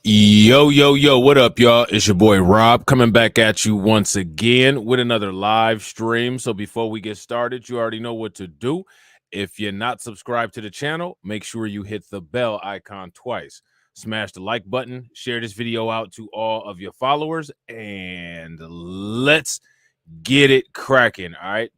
Yo, what up, y'all? It's your boy Rob coming back at you once again with another live stream. So before we get started, you already know what to do. If you're not subscribed to the channel, make sure you hit the bell icon twice. Smash the like button, share this video out to all of your followers, and let's get it cracking, all right?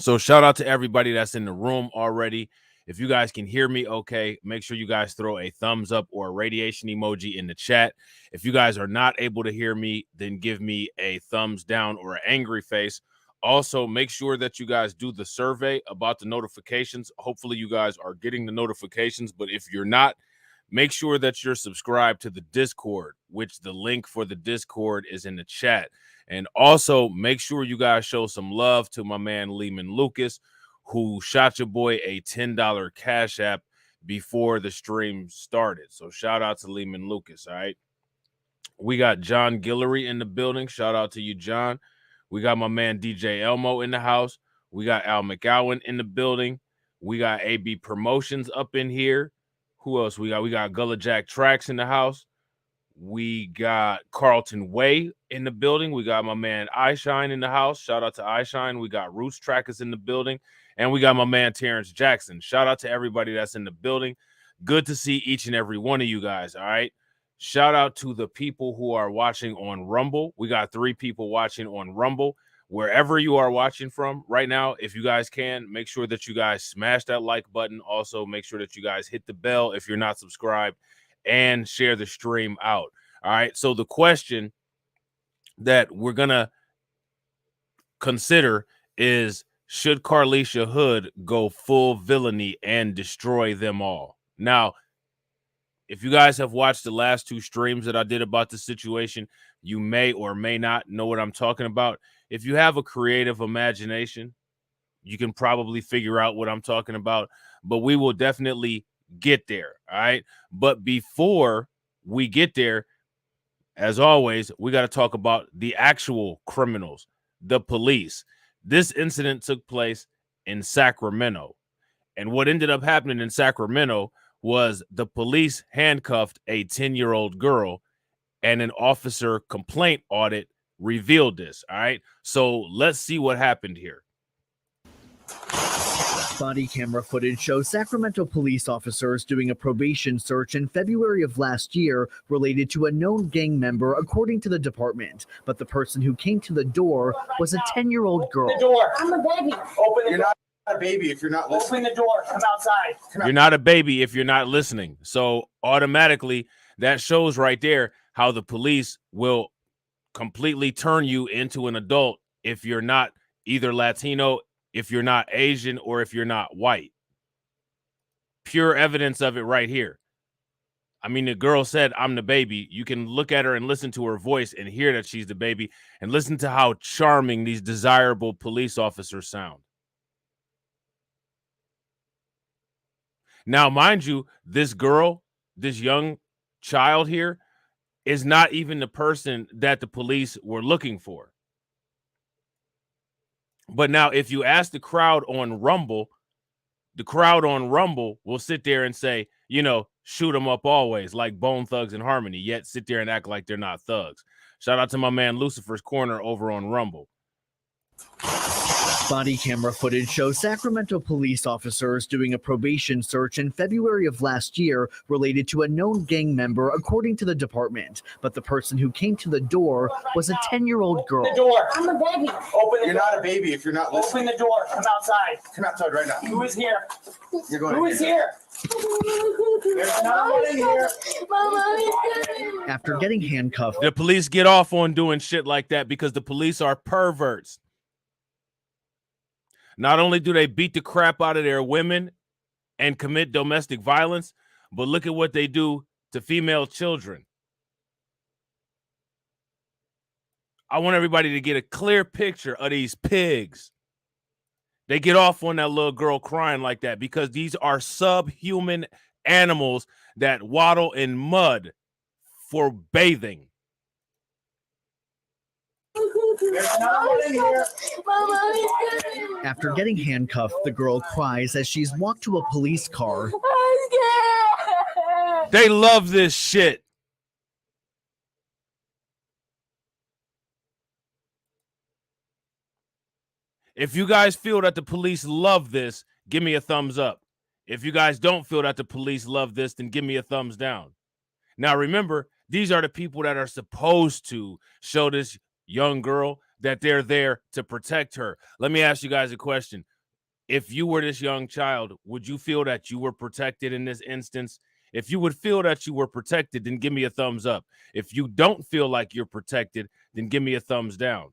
So shout out to everybody that's in the room already. If you guys can hear me okay, make sure you guys throw a thumbs up or a radiation emoji in the chat. If you guys are not able to hear me, then give me a thumbs down or an angry face. Also, make sure that you guys do the survey about the notifications. Hopefully, you guys are getting the notifications, but if you're not, make sure that you're subscribed to the Discord, which the link for the Discord is in the chat. And also, make sure you guys show some love to my man, Lehman Lucas, who shot your boy a $10 Cash App before the stream started. So shout out to Lehman Lucas, all right? We got John Guillory in the building. Shout out to you, John. We got my man DJ Elmo in the house. We got Al McGowan in the building. We got AB Promotions up in here. Who else we got? We got Gullah Jack Tracks in the house. We got Carlton Way in the building. We got my man iShine in the house. Shout out to iShine. We got Roots Trackers in the building. And we got my man Terrence Jackson. Shout out to everybody that's in the building. Good to see each and every one of you guys, all right? Shout out to the people who are watching on Rumble. We got 3 people watching on Rumble. Wherever you are watching from right now, if you guys can, make sure that you guys smash that like button. Also, make sure that you guys hit the bell if you're not subscribed and share the stream out. All right, so the question that we're going to consider is, should Carlisha Hood go full villainy and destroy them all? Now, if you guys have watched the last 2 streams that I did about the situation, you may or may not know what I'm talking about. If you have a creative imagination, you can probably figure out what I'm talking about, but we will definitely get there, all right? But before we get there, as always, we got to talk about the actual criminals, the police. This incident took place in Sacramento. And what ended up happening in Sacramento was the police handcuffed a 10-year-old girl, and an officer complaint audit revealed this. All right. So let's see what happened here. Body camera footage shows Sacramento police officers doing a probation search in February of last year related to a known gang member, according to the department. But the person who came to the door was a 10-year-old girl. Open the door. I'm a baby. Open the You're door. not a baby if you're not listening. Open the door. Come outside. You're not a baby if you're not listening. So automatically that shows right there how the police will completely turn you into an adult if you're not either Latino, if you're not Asian, or if you're not white. Pure evidence of it right here. I mean, the girl said, "I'm the baby." You can look at her and listen to her voice and hear that she's the baby, and listen to how charming these desirable police officers sound. Now, mind you, this girl, this young child here, is not even the person that the police were looking for. But now, if you ask the crowd on Rumble, the crowd on Rumble will sit there and say, you know, shoot them up always, like Bone Thugs and Harmony, yet sit there and act like they're not thugs. Shout out to my man Lucifer's Corner over on Rumble. Body camera footage shows Sacramento police officers doing a probation search in February of last year related to a known gang member, according to the department. But the person who came to the door was a 10-year-old girl. Open the door. I'm a baby. Open the You're door. not a baby if you're not listening. Open the door. Come outside. Come outside right now. Who is here? You're going Who in is here? There's no one in here. After getting handcuffed, The police get off on doing shit like that because the police are perverts. Not only do they beat the crap out of their women and commit domestic violence, but look at what they do to female children. I want everybody to get a clear picture of these pigs. They get off on that little girl crying like that because these are subhuman animals that waddle in mud for bathing. There's no one in here. after getting handcuffed, the girl cries as she's walked to a police car. They love this shit. If you guys feel that the police love this, give me a thumbs up. If you guys don't feel that the police love this, then give me a thumbs down. Now, remember, these are the people that are supposed to show this young girl that they're there to protect her. Let me ask you guys a question. If you were this young child, would you feel that you were protected in this instance? If you would feel that you were protected, then give me a thumbs up. If you don't feel like you're protected, then give me a thumbs down.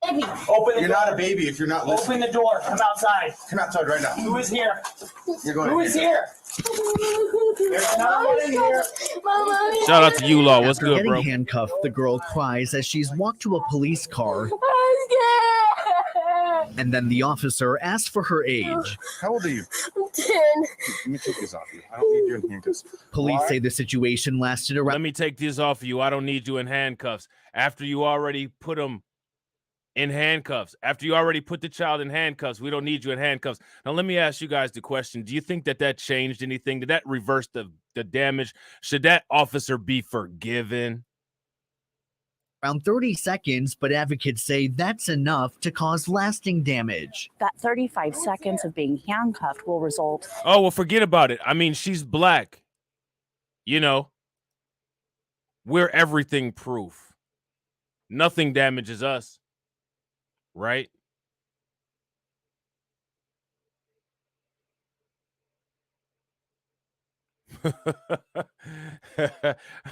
Baby. Open the You're door. not a baby if you're not listening. Open the door. Come outside. Come outside right now. Who is here? You're going. Who is here? There's another one in here. Shout out to you, Law. What's After good, getting bro? handcuffed, the girl cries as she's walked to a police car, I'm scared. and then the officer asks for her age. How old are you? I'm 10. Let me take these off you. I don't need you in handcuffs. Police Why? say the situation lasted Let around me take this off of you. I don't need you in handcuffs. After you already put them in handcuffs, after you already put the child in handcuffs, we don't need you in handcuffs. Now, let me ask you guys the question. Do you think that changed anything? Did that reverse the damage? Should that officer be forgiven? 30 seconds, but advocates say that's enough to cause lasting damage. That 35 seconds of being handcuffed will result. Oh, well, forget about it. I mean, she's black. You know, we're everything proof. Nothing damages us, right?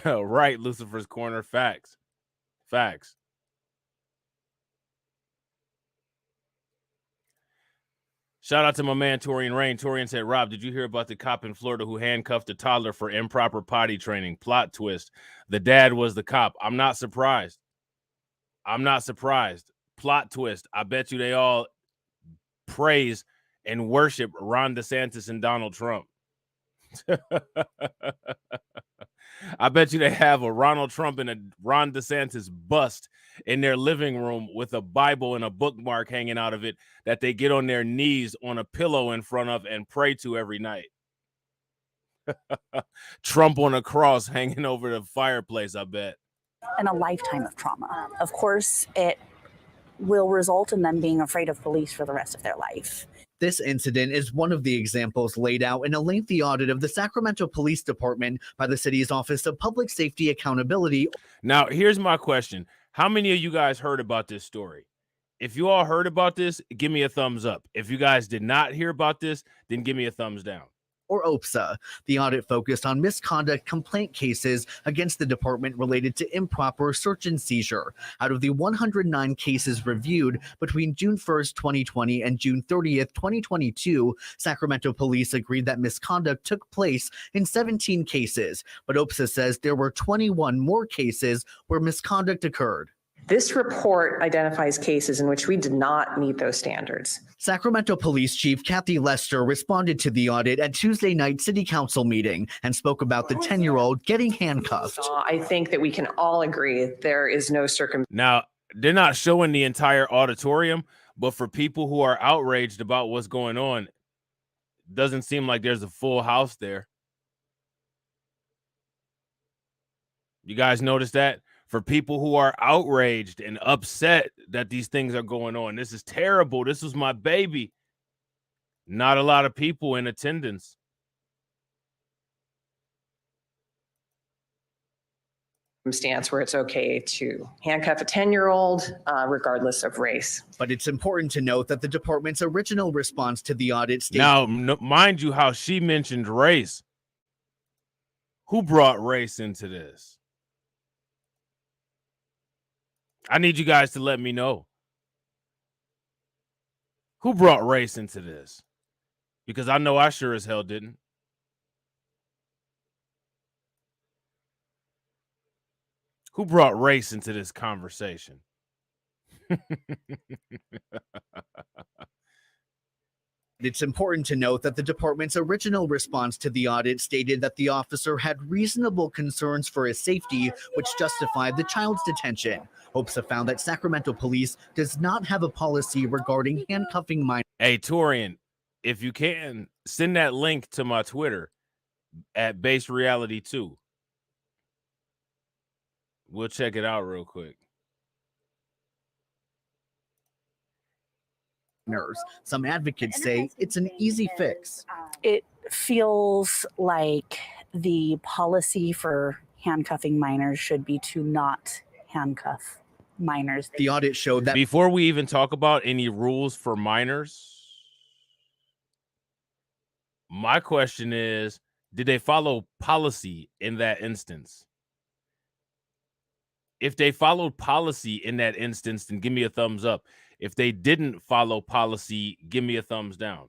Right, Lucifer's Corner. Facts. Facts. Shout out to my man, Torian Rain. Torian said, Rob, did you hear about the cop in Florida who handcuffed a toddler for improper potty training? Plot twist. The dad was the cop. I'm not surprised. I'm not surprised. Plot twist. I bet you they all praise and worship Ron DeSantis and Donald Trump. I bet you they have a Ronald Trump and a Ron DeSantis bust in their living room with a Bible and a bookmark hanging out of it that they get on their knees on a pillow in front of and pray to every night. Trump on a cross hanging over the fireplace, I bet. And a lifetime of trauma. Of course, it will result in them being afraid of police for the rest of their life. This incident is one of the examples laid out in a lengthy audit of the Sacramento Police Department by the city's Office of Public Safety Accountability. Now, here's my question. How many of you guys heard about this story? If you all heard about this, give me a thumbs up. If you guys did not hear about this, then give me a thumbs down. Or OPSA. The audit focused on misconduct complaint cases against the department related to improper search and seizure. Out of the 109 cases reviewed between June 1st, 2020 and June 30th, 2022, Sacramento police agreed that misconduct took place in 17 cases, but OPSA says there were 21 more cases where misconduct occurred. This report identifies cases in which we did not meet those standards. Sacramento Police Chief Kathy Lester responded to the audit at Tuesday night city council meeting and spoke about the 10-year-old getting handcuffed. I think that we can all agree there is no Now, they're not showing the entire auditorium, but for people who are outraged about what's going on, doesn't seem like there's a full house there. You guys notice that? For people who are outraged and upset that these things are going on. This is terrible. This was my baby. Not a lot of people in attendance. circumstance where it's okay to handcuff a 10-year-old regardless of race. But it's important to note that the department's original response to the audit stated— Now, mind you, how she mentioned race. Who brought race into this? I need you guys to let me know. Who brought race into this? Because I know I sure as hell didn't. Who brought race into this conversation? It's important to note that the department's original response to the audit stated that the officer had reasonable concerns for his safety, which justified the child's detention. OPSA found that Sacramento police does not have a policy regarding handcuffing minors. Hey, Torian, if you can, send that link to my Twitter at Base Reality 2. We'll check it out real quick. minors. Some advocates say it's an easy fix. It feels like the policy for handcuffing minors should be to not handcuff minors. The audit showed that before we even talk about any rules for minors, my question is, did they follow policy in that instance? If they followed policy in that instance, then give me a thumbs up. If they didn't follow policy, give me a thumbs down.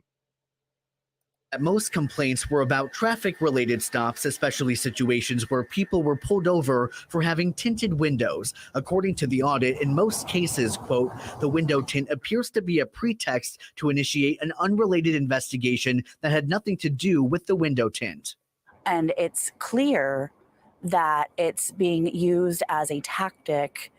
most complaints were about traffic-related stops, especially situations where people were pulled over for having tinted windows. According to the audit, in most cases, quote, the window tint appears to be a pretext to initiate an unrelated investigation that had nothing to do with the window tint. And it's clear that it's being used as a tactic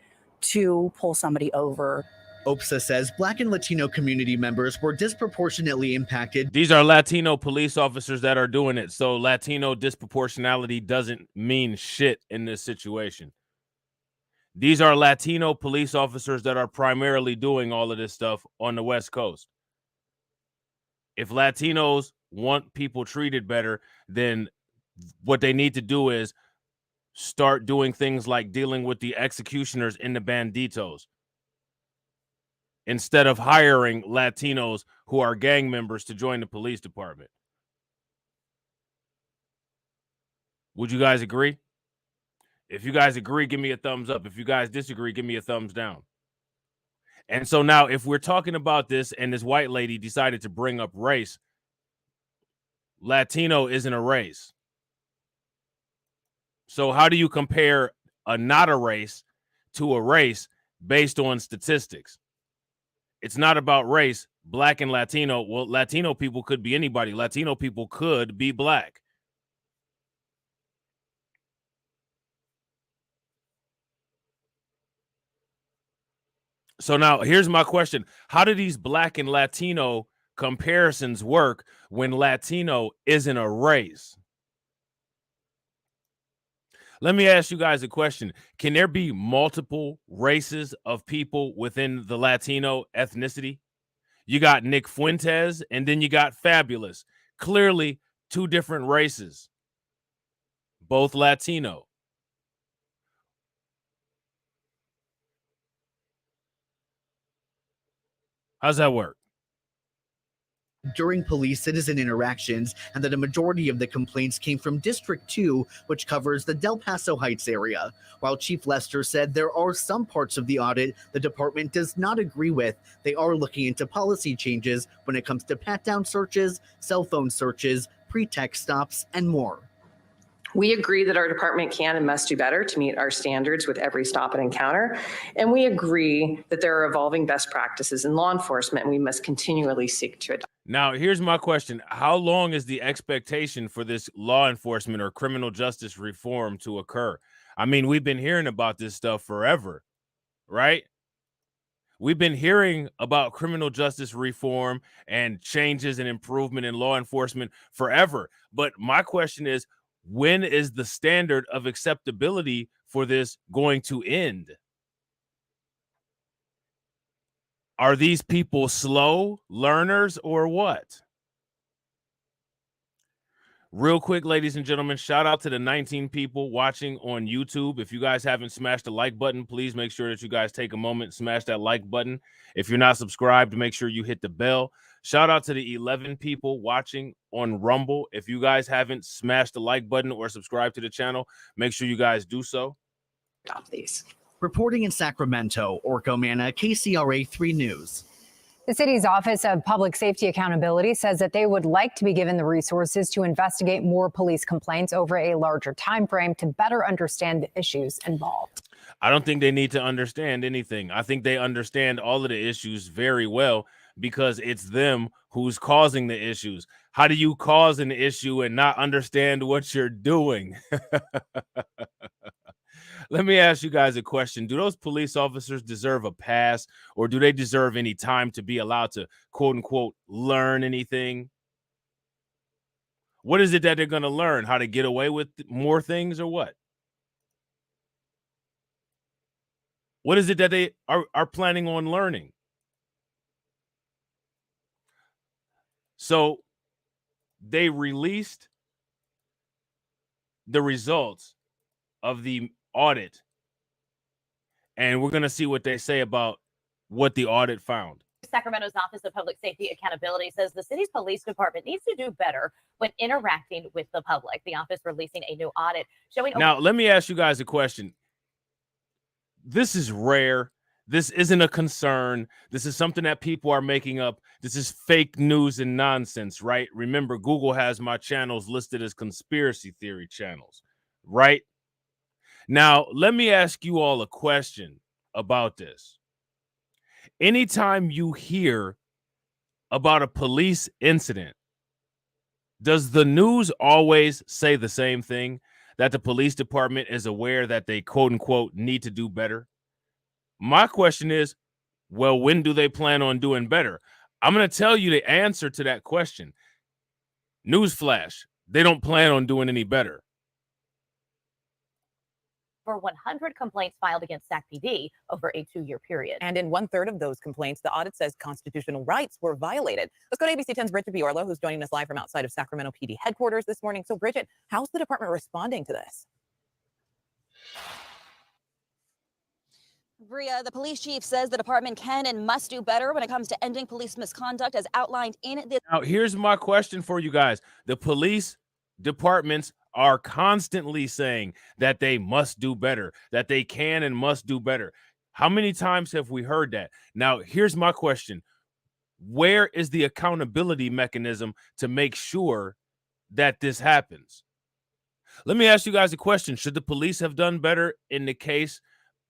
to pull somebody over. OPSA says Black and Latino community members were disproportionately impacted. These are Latino police officers that are doing it. So Latino disproportionality doesn't mean shit in this situation. These are Latino police officers that are primarily doing all of this stuff on the West Coast. If Latinos want people treated better, then what they need to do is start doing things like dealing with the executioners and the banditos, instead of hiring Latinos who are gang members to join the police department. Would you guys agree? If you guys agree, give me a thumbs up. If you guys disagree, give me a thumbs down. And so now, if we're talking about this and this white lady decided to bring up race, Latino isn't a race. So how do you compare a not a race to a race based on statistics? It's not about race. Black and Latino. Well, Latino people could be anybody. Latino people could be black. So now here's my question. How do these black and Latino comparisons work when Latino isn't a race? Let me ask you guys a question. Can there be multiple races of people within the Latino ethnicity? You got Nick Fuentes, and then you got Fabulous. Clearly, two different races, both Latino. How's that work? During police-citizen interactions, and that a majority of the complaints came from District 2, which covers the Del Paso Heights area. While Chief Lester said there are some parts of the audit the department does not agree with, they are looking into policy changes when it comes to pat-down searches, cell phone searches, pretext stops, and more. We agree that our department can and must do better to meet our standards with every stop and encounter. And we agree that there are evolving best practices in law enforcement, and we must continually seek to adopt. Now, here's my question. How long is the expectation for this law enforcement or criminal justice reform to occur? I mean, we've been hearing about this stuff forever, right? We've been hearing about criminal justice reform and changes and improvement in law enforcement forever. But my question is, when is the standard of acceptability for this going to end? Are these people slow learners or what? Real quick, ladies and gentlemen, shout out to the 19 people watching on YouTube. If you guys haven't smashed the like button, please make sure that you guys take a moment, smash that like button. If you're not subscribed, make sure you hit the bell. Shout out to the 11 people watching on Rumble. If you guys haven't smashed the like button or subscribed to the channel, make sure you guys do so. Adopt these. Reporting in Sacramento, Orko Manna, KCRA 3 News. The city's Office of Public Safety Accountability says that they would like to be given the resources to investigate more police complaints over a larger time frame to better understand the issues involved. I don't think they need to understand anything. I think they understand all of the issues very well because it's them who's causing the issues. How do you cause an issue and not understand what you're doing? Let me ask you guys a question. Do those police officers deserve a pass, or do they deserve any time to be allowed to, quote unquote, learn anything? What is it that they're going to learn? How to get away with more things or what? What is it that they are planning on learning? So they released the results of the audit, and we're going to see what they say about what the audit found. Sacramento's Office of Public Safety Accountability says the city's police department needs to do better when interacting with the public. The office releasing a new audit showing. Now, let me ask you guys a question. This is rare. This isn't a concern. This is something that people are making up. This is fake news and nonsense, right? Remember, Google has my channels listed as conspiracy theory channels, right? Now, let me ask you all a question about this. Anytime you hear about a police incident, does the news always say the same thing? That the police department is aware that they, quote unquote, need to do better? My question is, well, when do they plan on doing better? I'm going to tell you the answer to that question. Newsflash, they don't plan on doing any better. For 100 complaints filed against Sac PD over a 2-year period. And in 1/3 of those complaints, the audit says constitutional rights were violated. Let's go to ABC 10's Bridget Biorlo, who's joining us live from outside of Sacramento PD headquarters this morning. So, Bridget, how's the department responding to this? Bria, the police chief says the department can and must do better when it comes to ending police misconduct as outlined in this. Now, here's my question for you guys. The police departments are constantly saying that they must do better, that they can and must do better. How many times have we heard that? Now, here's my question. Where is the accountability mechanism to make sure that this happens? Let me ask you guys a question. Should the police have done better in the case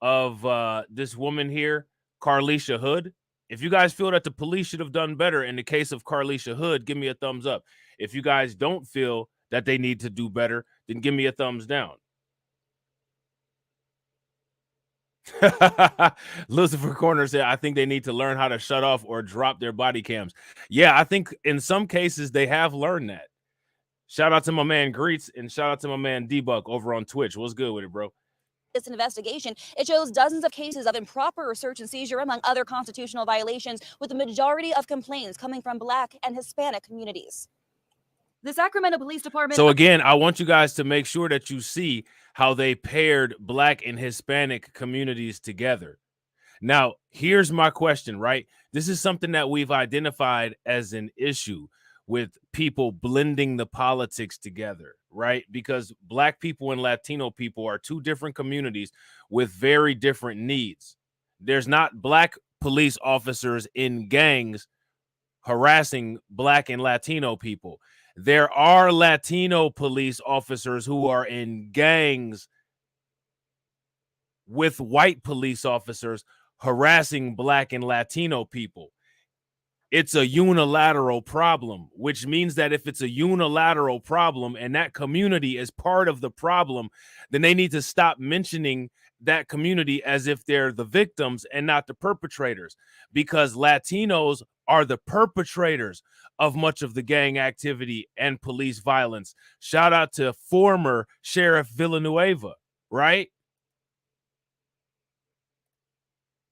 of this woman here, Carlisha Hood? If you guys feel that the police should have done better in the case of Carlisha Hood, give me a thumbs up. If you guys don't feel that they need to do better, then give me a thumbs down. Lucifer Corner said, I think they need to learn how to shut off or drop their body cams. Yeah, I think in some cases they have learned that. Shout out to my man Greets and shout out to my man D-Buck over on Twitch. What's good with it, bro? This investigation, it shows dozens of cases of improper search and seizure among other constitutional violations, with the majority of complaints coming from Black and Hispanic communities. The Sacramento Police Department. So again, I want you guys to make sure that you see how they paired Black and Hispanic communities together. Now, here's my question, right? This is something that we've identified as an issue with people blending the politics together, right? Because Black people and Latino people are two different communities with very different needs. There's not Black police officers in gangs harassing Black and Latino people. There are Latino police officers who are in gangs with white police officers harassing Black and Latino people. It's a unilateral problem, which means that if it's a unilateral problem and that community is part of the problem, then they need to stop mentioning that community as if they're the victims and not the perpetrators, because Latinos are the perpetrators of much of the gang activity and police violence. Shout out to former Sheriff Villanueva, right?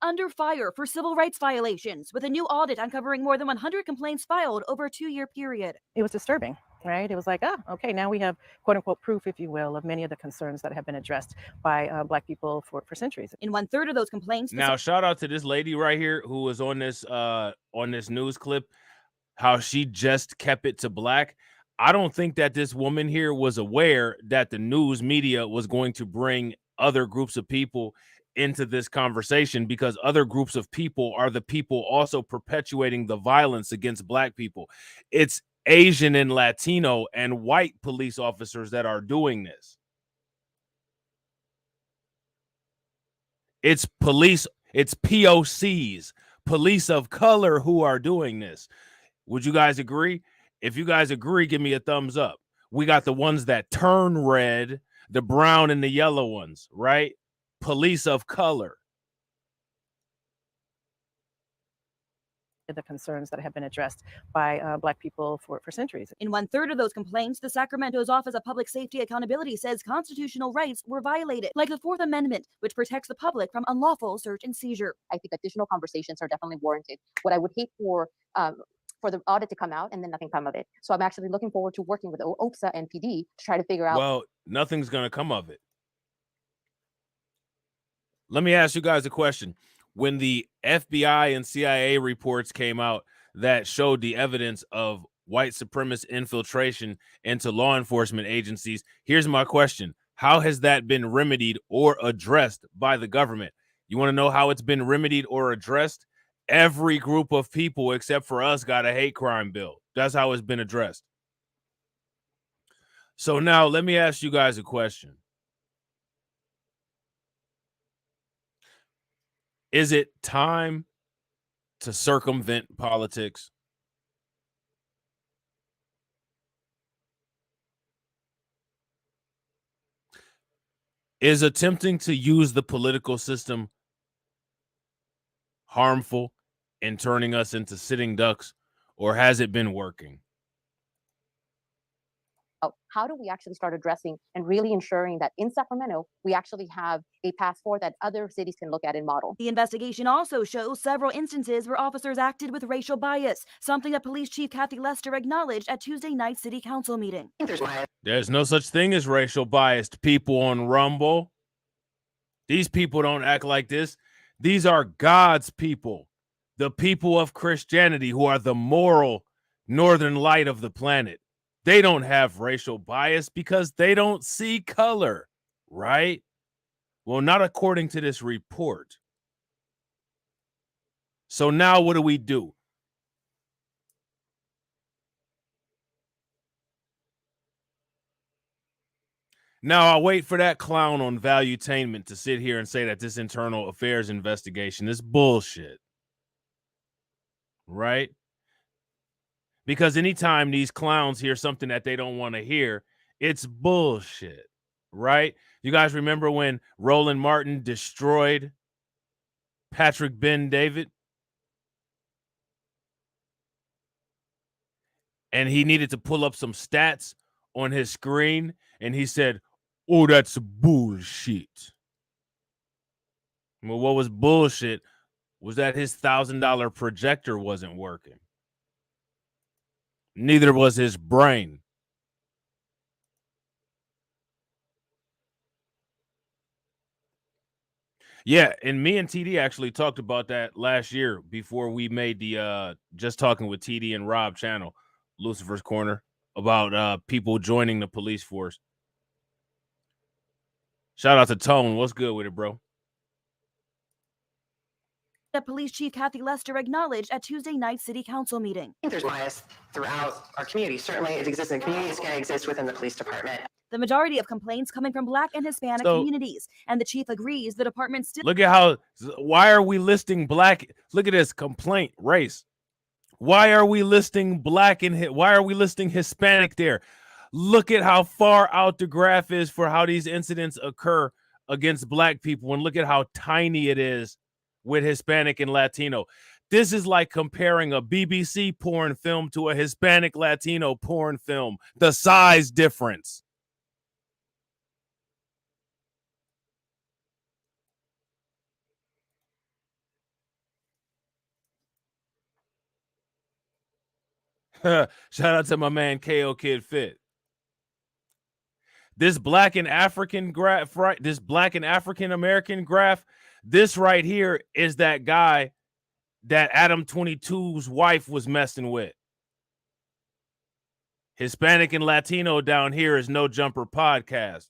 Under fire for civil rights violations, with a new audit uncovering more than 100 complaints filed over a 2-year period. It was disturbing, right? It was like, okay, now we have quote unquote proof, if you will, of many of the concerns that have been addressed by Black people for centuries. In 1/3 of those complaints. Now, shout out to this lady right here who was on this news clip, how she just kept it to Black. I don't think that this woman here was aware that the news media was going to bring other groups of people into this conversation, because other groups of people are the people also perpetuating the violence against Black people. It's Asian and Latino and white police officers that are doing this. It's police, it's POCs, police of color, who are doing this. Would you guys agree? If you guys agree, give me a thumbs up. We got the ones that turn red, the brown and the yellow ones, right? Police of color. The concerns that have been addressed by Black people for centuries. In 1/3 of those complaints, the Sacramento's Office of Public Safety Accountability says constitutional rights were violated, like the 4th Amendment, which protects the public from unlawful search and seizure. I think additional conversations are definitely warranted. What I would hate for for the audit to come out and then nothing come of it. So I'm actually looking forward to working with OPSA and PD to try to figure out. Well, nothing's going to come of it. Let me ask you guys a question. When the FBI and CIA reports came out that showed the evidence of white supremacist infiltration into law enforcement agencies, here's my question. How has that been remedied or addressed by the government? You want to know how it's been remedied or addressed? Every group of people except for us got a hate crime bill. That's how it's been addressed. So now let me ask you guys a question. Is it time to circumvent politics? Is attempting to use the political system harmful in turning us into sitting ducks, or has it been working? How do we actually start addressing and really ensuring that in Sacramento, we actually have a path forward that other cities can look at and model? The investigation also shows several instances where officers acted with racial bias, something that Police Chief Kathy Lester acknowledged at Tuesday night's City Council meeting. There's no such thing as racial biased people on Rumble. These people don't act like this. These are God's people, the people of Christianity who are the moral northern light of the planet. They don't have racial bias because they don't see color, right? Well, not according to this report. So now what do? Now I'll wait for that clown on Valuetainment to sit here and say that this internal affairs investigation is bullshit, right? Because anytime these clowns hear something that they don't want to hear, it's bullshit, right? You guys remember when Roland Martin destroyed Patrick Ben-David? And he needed to pull up some stats on his screen, and he said, "Oh, that's bullshit." Well, what was bullshit was that his $1,000 projector wasn't working. Neither was his brain. Yeah, and me and TD actually talked about that last year before we made the Just Talking with TD and Rob channel, Lucifer's Corner, about people joining the police force. Shout out to Tone. What's good with it, bro? That Police Chief Kathy Lester acknowledged at Tuesday night's City Council meeting. I think there's bias throughout our community. Certainly it exists in the community. It's going to exist within the police department. The majority of complaints coming from Black and Hispanic communities. And the chief agrees the department still... Look at how... Why are we listing Black... Look at this complaint, race. Why are we listing Black and... Why are we listing Hispanic there? Look at how far out the graph is for how these incidents occur against Black people. And look at how tiny it is with Hispanic and Latino. This is like comparing a BBC porn film to a Hispanic Latino porn film. The size difference. Shout out to my man KO Kid Fit. This Black and African graph, right? This Black and African American graph. This right here is that guy that Adam 22's wife was messing with. Hispanic and Latino down here is No Jumper Podcast.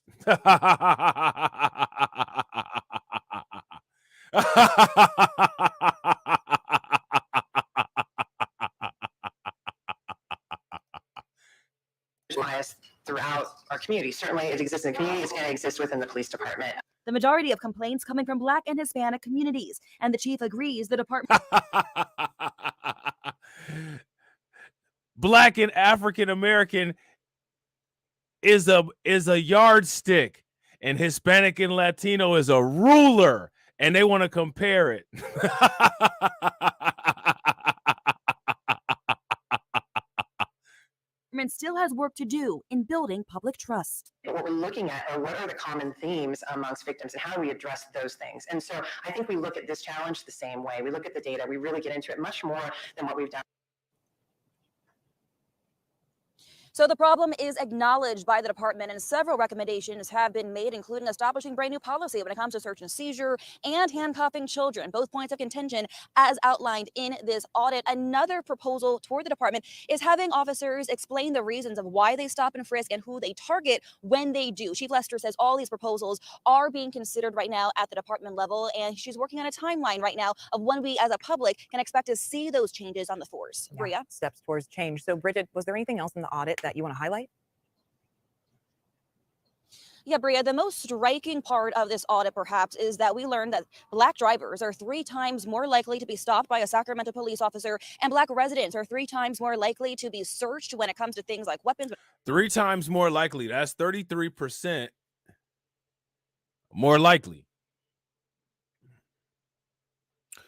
Bias throughout our community. Certainly it exists in the community. It's going to exist within the police department. The majority of complaints coming from Black and Hispanic communities. And the chief agrees the department... Black and African American is a yardstick, and Hispanic and Latino is a ruler, and they want to compare it. Still has work to do in building public trust. What we're looking at are what are the common themes amongst victims and how do we address those things? And so I think we look at this challenge the same way. We look at the data. We really get into it much more than what we've done. So the problem is acknowledged by the department, and several recommendations have been made, including establishing brand new policy when it comes to search and seizure and handcuffing children, both points of contention as outlined in this audit. Another proposal toward the department is having officers explain the reasons of why they stop and frisk and who they target when they do. Chief Lester says all these proposals are being considered right now at the department level, and she's working on a timeline right now of when we as a public can expect to see those changes on the force. Bria? Steps towards change. So, Bridget, was there anything else in the audit that you want to highlight? Yeah, Bria, the most striking part of this audit, perhaps, is that we learned that Black drivers are 3 times more likely to be stopped by a Sacramento police officer, and Black residents are 3 times more likely to be searched when it comes to things like weapons. 3 times more likely. That's 33% more likely.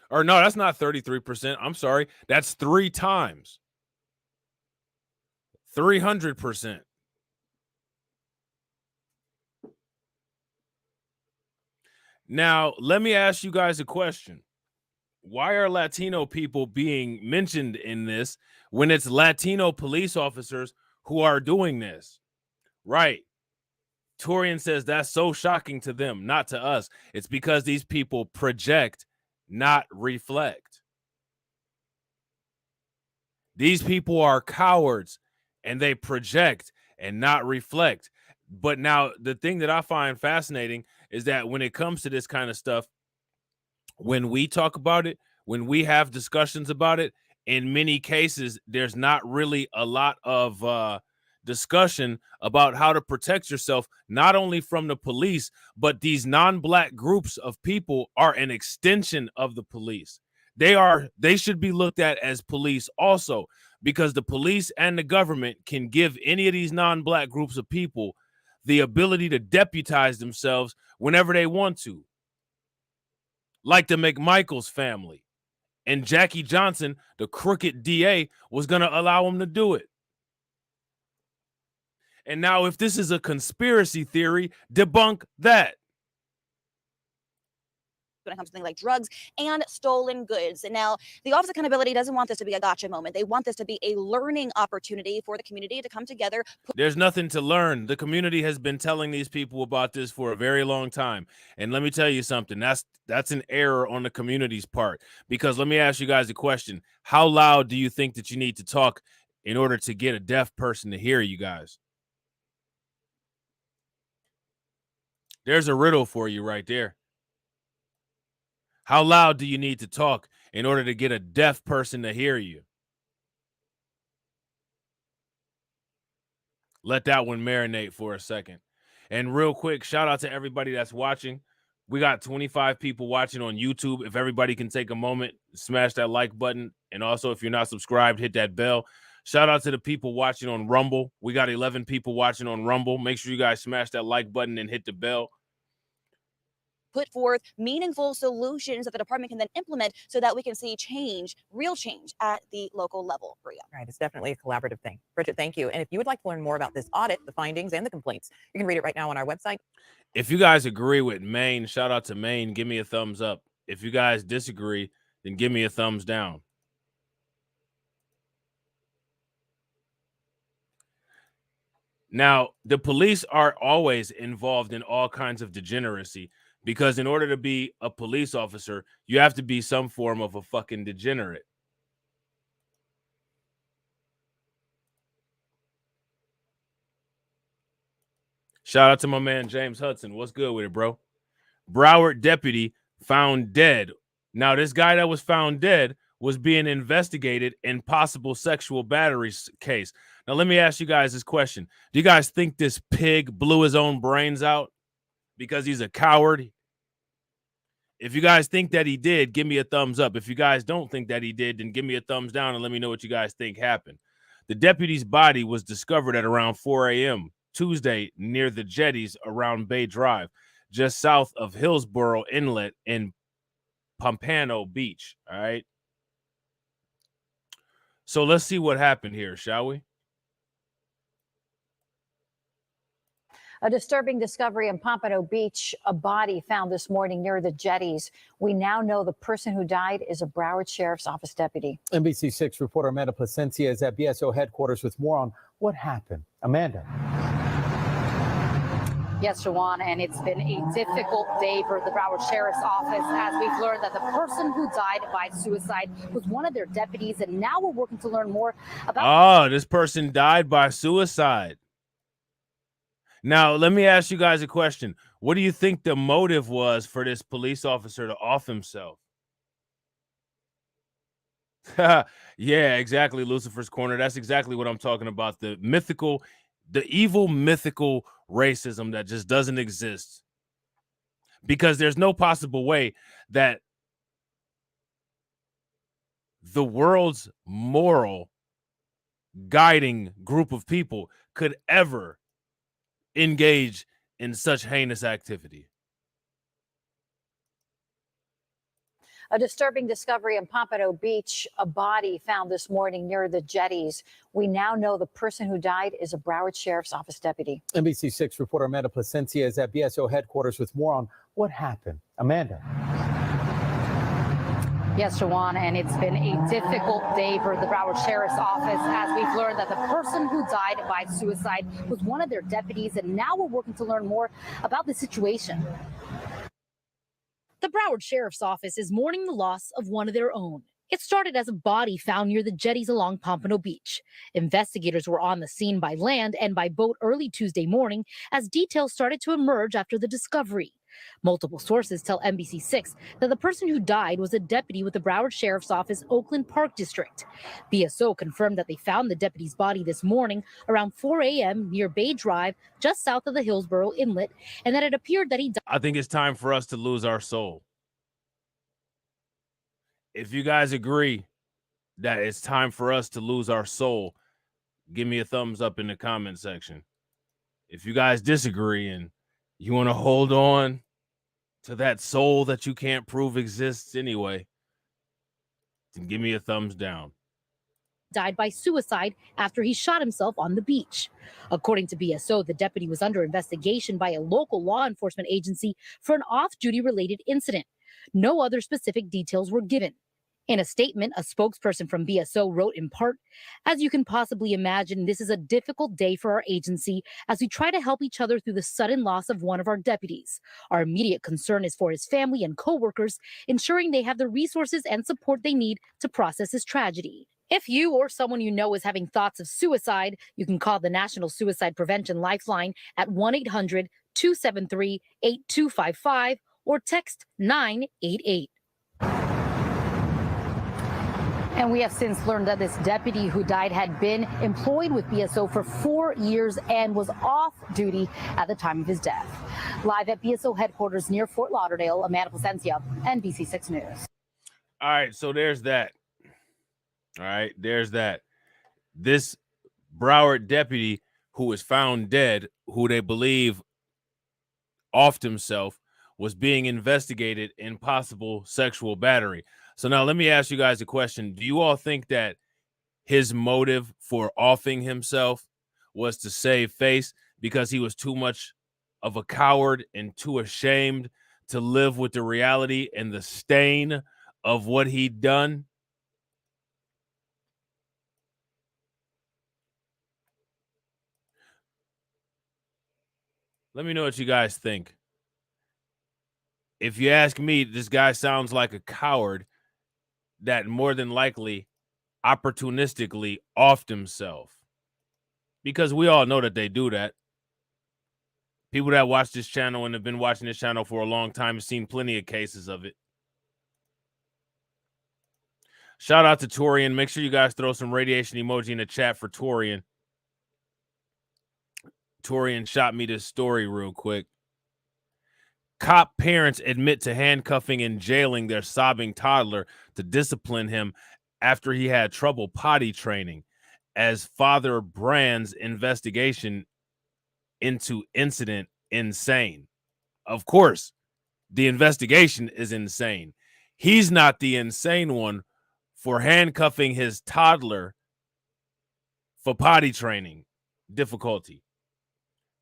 Or no, that's not 33%. I'm sorry. That's 3 times. 300%. Now, let me ask you guys a question. Why are Latino people being mentioned in this when it's Latino police officers who are doing this? Right. Torian says that's so shocking to them, not to us. It's because these people project, not reflect. These people are cowards and they project and not reflect. But now the thing that I find fascinating is that when it comes to this kind of stuff, when we talk about it, when we have discussions about it, in many cases, there's not really a lot of discussion about how to protect yourself, not only from the police, but these non-Black groups of people are an extension of the police. They should be looked at as police also, because the police and the government can give any of these non-Black groups of people the ability to deputize themselves whenever they want to. Like the McMichaels family. And Jackie Johnson, the crooked DA, was going to allow him to do it. And now if this is a conspiracy theory, debunk that. When it comes to things like drugs and stolen goods. And now the Office of Accountability doesn't want this to be a gotcha moment. They want this to be a learning opportunity for the community to come together. There's nothing to learn. The community has been telling these people about this for a very long time. And let me tell you something. That's an error on the community's part. Because let me ask you guys a question. How loud do you think that you need to talk in order to get a deaf person to hear you guys? There's a riddle for you right there. How loud do you need to talk in order to get a deaf person to hear you? Let that one marinate for a second. And real quick, shout out to everybody that's watching. We got 25 people watching on YouTube. If everybody can take a moment, smash that like button. And also, if you're not subscribed, hit that bell. Shout out to the people watching on Rumble. We got 11 people watching on Rumble. Make sure you guys smash that like button and hit the bell. Put forth meaningful solutions that the department can then implement so that we can see change, real change at the local level. Bria. Right, it's definitely a collaborative thing. Bridget, thank you. And if you would like to learn more about this audit, the findings and the complaints, you can read it right now on our website. If you guys agree with Maine, shout out to Maine, give me a thumbs up. If you guys disagree, then give me a thumbs down. Now, the police are always involved in all kinds of degeneracy, because in order to be a police officer, you have to be some form of a fucking degenerate. Shout out to my man, James Hudson. What's good with it, bro? Broward deputy found dead. Now, this guy that was found dead was being investigated in possible sexual battery case. Now, let me ask you guys this question. Do you guys think this pig blew his own brains out because he's a coward? If you guys think that he did, give me a thumbs up. If you guys don't think that he did, then give me a thumbs down and let me know what you guys think happened. The deputy's body was discovered at around 4 a.m. Tuesday near the jetties around Bay Drive, just south of Hillsborough Inlet in Pompano Beach. All right. So let's see what happened here, shall we? A disturbing discovery in Pompano Beach, a body found this morning near the jetties. We now know the person who died is a Broward Sheriff's Office deputy. NBC6 reporter Amanda Placencia is at BSO headquarters with more on what happened. Amanda. Yes, Shawan, and it's been a difficult day for the Broward Sheriff's Office as we've learned that the person who died by suicide was one of their deputies, and now we're working to learn more about. Oh, this person died by suicide. Now, let me ask you guys a question. What do you think the motive was for this police officer to off himself? Yeah, exactly, Lucifer's Corner. That's exactly what I'm talking about. The evil mythical racism that just doesn't exist. Because there's no possible way that the world's moral guiding group of people could ever engage in such heinous activity. A disturbing discovery in Pompano Beach, a body found this morning near the jetties. We now know the person who died is a Broward Sheriff's Office deputy. NBC6 reporter Amanda Placencia is at BSO headquarters with more on what happened. Amanda. Yes, Shawan, and it's been a difficult day for the Broward Sheriff's Office as we've learned that the person who died by suicide was one of their deputies, and now we're working to learn more about the situation. The Broward Sheriff's Office is mourning the loss of one of their own. It started as a body found near the jetties along Pompano Beach. Investigators were on the scene by land and by boat early Tuesday morning as details started to emerge after the discovery. Multiple sources tell NBC6 that the person who died was a deputy with the Broward Sheriff's Office Oakland Park District. BSO confirmed that they found the deputy's body this morning around 4 a.m. near Bay Drive, just south of the Hillsborough Inlet, and that it appeared that he died. I think it's time for us to lose our soul. If you guys agree that it's time for us to lose our soul, give me a thumbs up in the comment section. If you guys disagree and you want to hold on to that soul that you can't prove exists anyway, then give me a thumbs down. Died by suicide after he shot himself on the beach. According to BSO, the deputy was under investigation by a local law enforcement agency for an off-duty related incident. No other specific details were given. In a statement, a spokesperson from BSO wrote in part, "As you can possibly imagine, this is a difficult day for our agency as we try to help each other through the sudden loss of one of our deputies. Our immediate concern is for his family and coworkers, ensuring they have the resources and support they need to process his tragedy." If you or someone you know is having thoughts of suicide, you can call the National Suicide Prevention Lifeline at 1-800-273-8255 or text 988. And we have since learned that this deputy who died had been employed with BSO for 4 years and was off duty at the time of his death. Live at BSO headquarters near Fort Lauderdale, Amanda Placencia, NBC6 News. All right, so there's that. All right, there's that. This Broward deputy who was found dead, who they believe offed himself, was being investigated in possible sexual battery. So now let me ask you guys a question. Do you all think that his motive for offing himself was to save face because he was too much of a coward and too ashamed to live with the reality and the stain of what he'd done? Let me know what you guys think. If you ask me, this guy sounds like a coward that more than likely opportunistically offed himself, because we all know that they do that. People that watch this channel and have been watching this channel for a long time have seen plenty of cases of it. Shout out to Torian. Make sure you guys throw some radiation emoji in the chat for Torian. Torian shot me this story real quick. Cop parents admit to handcuffing and jailing their sobbing toddler to discipline him after he had trouble potty training, as father brands investigation into incident insane. Of course, the investigation is insane. He's not the insane one for handcuffing his toddler for potty training difficulty.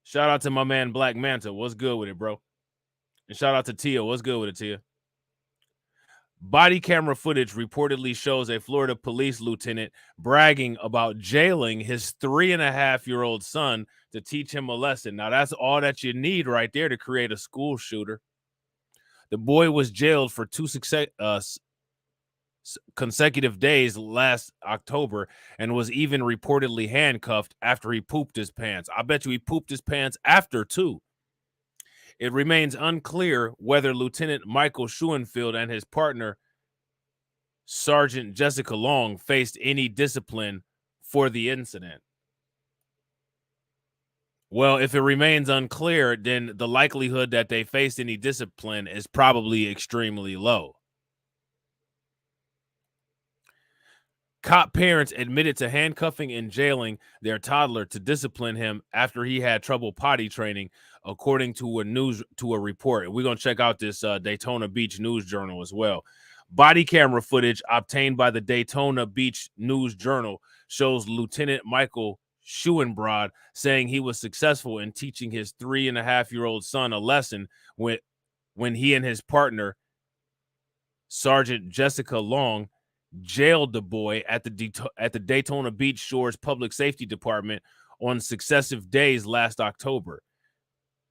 Shout out to my man Black Manta. What's good with it, bro? And shout out to Tia. What's good with it, Tia? Body camera footage reportedly shows a Florida police lieutenant bragging about jailing his 3.5-year-old son to teach him a lesson. Now, that's all that you need right there to create a school shooter. The boy was jailed for 2 consecutive days last October and was even reportedly handcuffed after he pooped his pants. I bet you he pooped his pants after, too. It remains unclear whether Lieutenant Michael Schuenfield and his partner, Sergeant Jessica Long, faced any discipline for the incident. Well, if it remains unclear, then the likelihood that they faced any discipline is probably extremely low. Cop parents admitted to handcuffing and jailing their toddler to discipline him after he had trouble potty training, according to a report. We're going to check out this Daytona Beach News Journal as well. Body camera footage obtained by the Daytona Beach News Journal shows Lieutenant Michael Schuenbrod saying he was successful in teaching his 3.5-year-old son a lesson when he and his partner, Sergeant Jessica Long, jailed the boy at the Daytona Beach Shores Public Safety Department on successive days last October.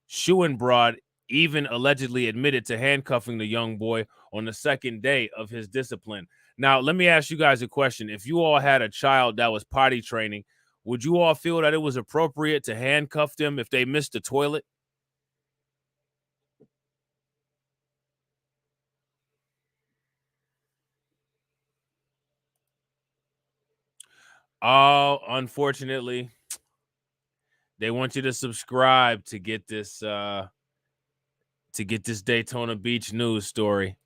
Schuenbrod even allegedly admitted to handcuffing the young boy on the second day of his discipline. Now, let me ask you guys a question. If you all had a child that was potty training, would you all feel that it was appropriate to handcuff them if they missed the toilet? Oh, unfortunately, they want you to subscribe to get this Daytona Beach news story.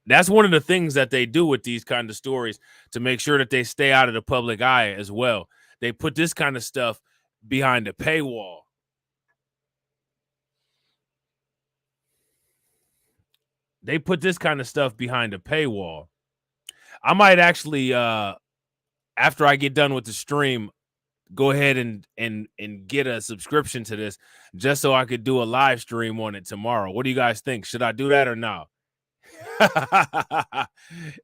That's one of the things that they do with these kind of stories to make sure that they stay out of the public eye as well. They put this kind of stuff behind a paywall. They put this kind of stuff behind a paywall. I might actually after I get done with the stream, go ahead and get a subscription to this just so I could do a live stream on it tomorrow. What do you guys think? Should I do that or not?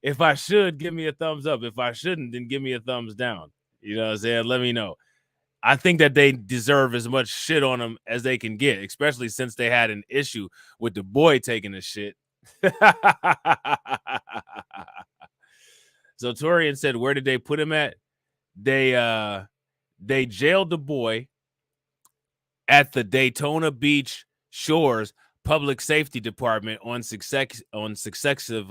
If I should, give me a thumbs up. If I shouldn't, then give me a thumbs down. You know what I'm saying? Let me know. I think that they deserve as much shit on them as they can get, especially since they had an issue with the boy taking a shit. So Torian said, where did they put him at? They jailed the boy at the Daytona Beach Shores Public Safety Department on successive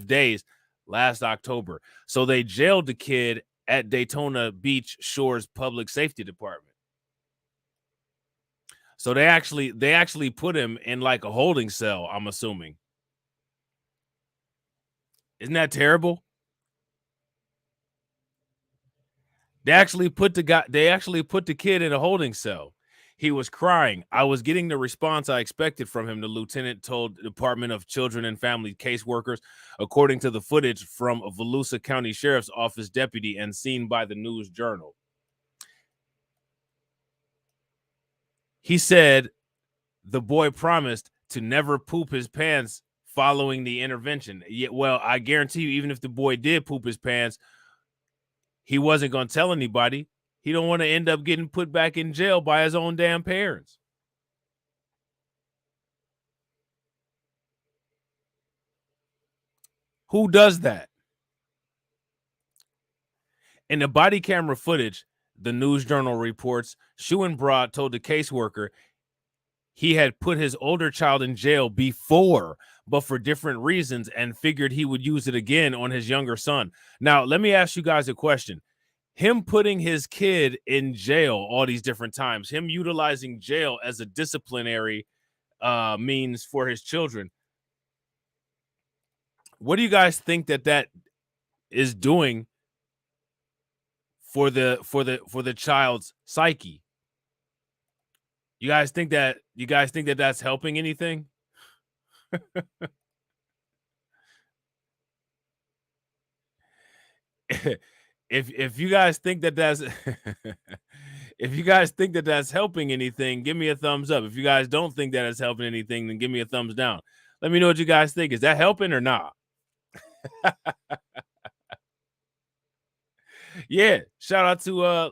days last October. So they jailed the kid at Daytona Beach Shores Public Safety Department. So they actually put him in like a holding cell, I'm assuming. Isn't that terrible? They actually put the kid in a holding cell. He was crying. I was getting the response I expected from him, the lieutenant told the Department of Children and Family caseworkers, according to the footage from a Volusia County Sheriff's Office deputy and seen by the News Journal. He said the boy promised to never poop his pants following the intervention. Well, I guarantee you, even if the boy did poop his pants, he wasn't going to tell anybody. He don't want to end up getting put back in jail by his own damn parents. Who does that? In the body camera footage, the News Journal reports, Schuenbrod told the caseworker he had put his older child in jail before, but for different reasons, and figured he would use it again on his younger son. Now, let me ask you guys a question. Him putting his kid in jail all these different times, him utilizing jail as a disciplinary means for his children. What do you guys think that is doing for the child's psyche? You guys think that that's helping anything? If you guys think that that's If you guys think that that's helping anything, give me a thumbs up. If you guys don't think that it's helping anything, then give me a thumbs down. Let me know what you guys think. Is that helping or not? Yeah. Shout out to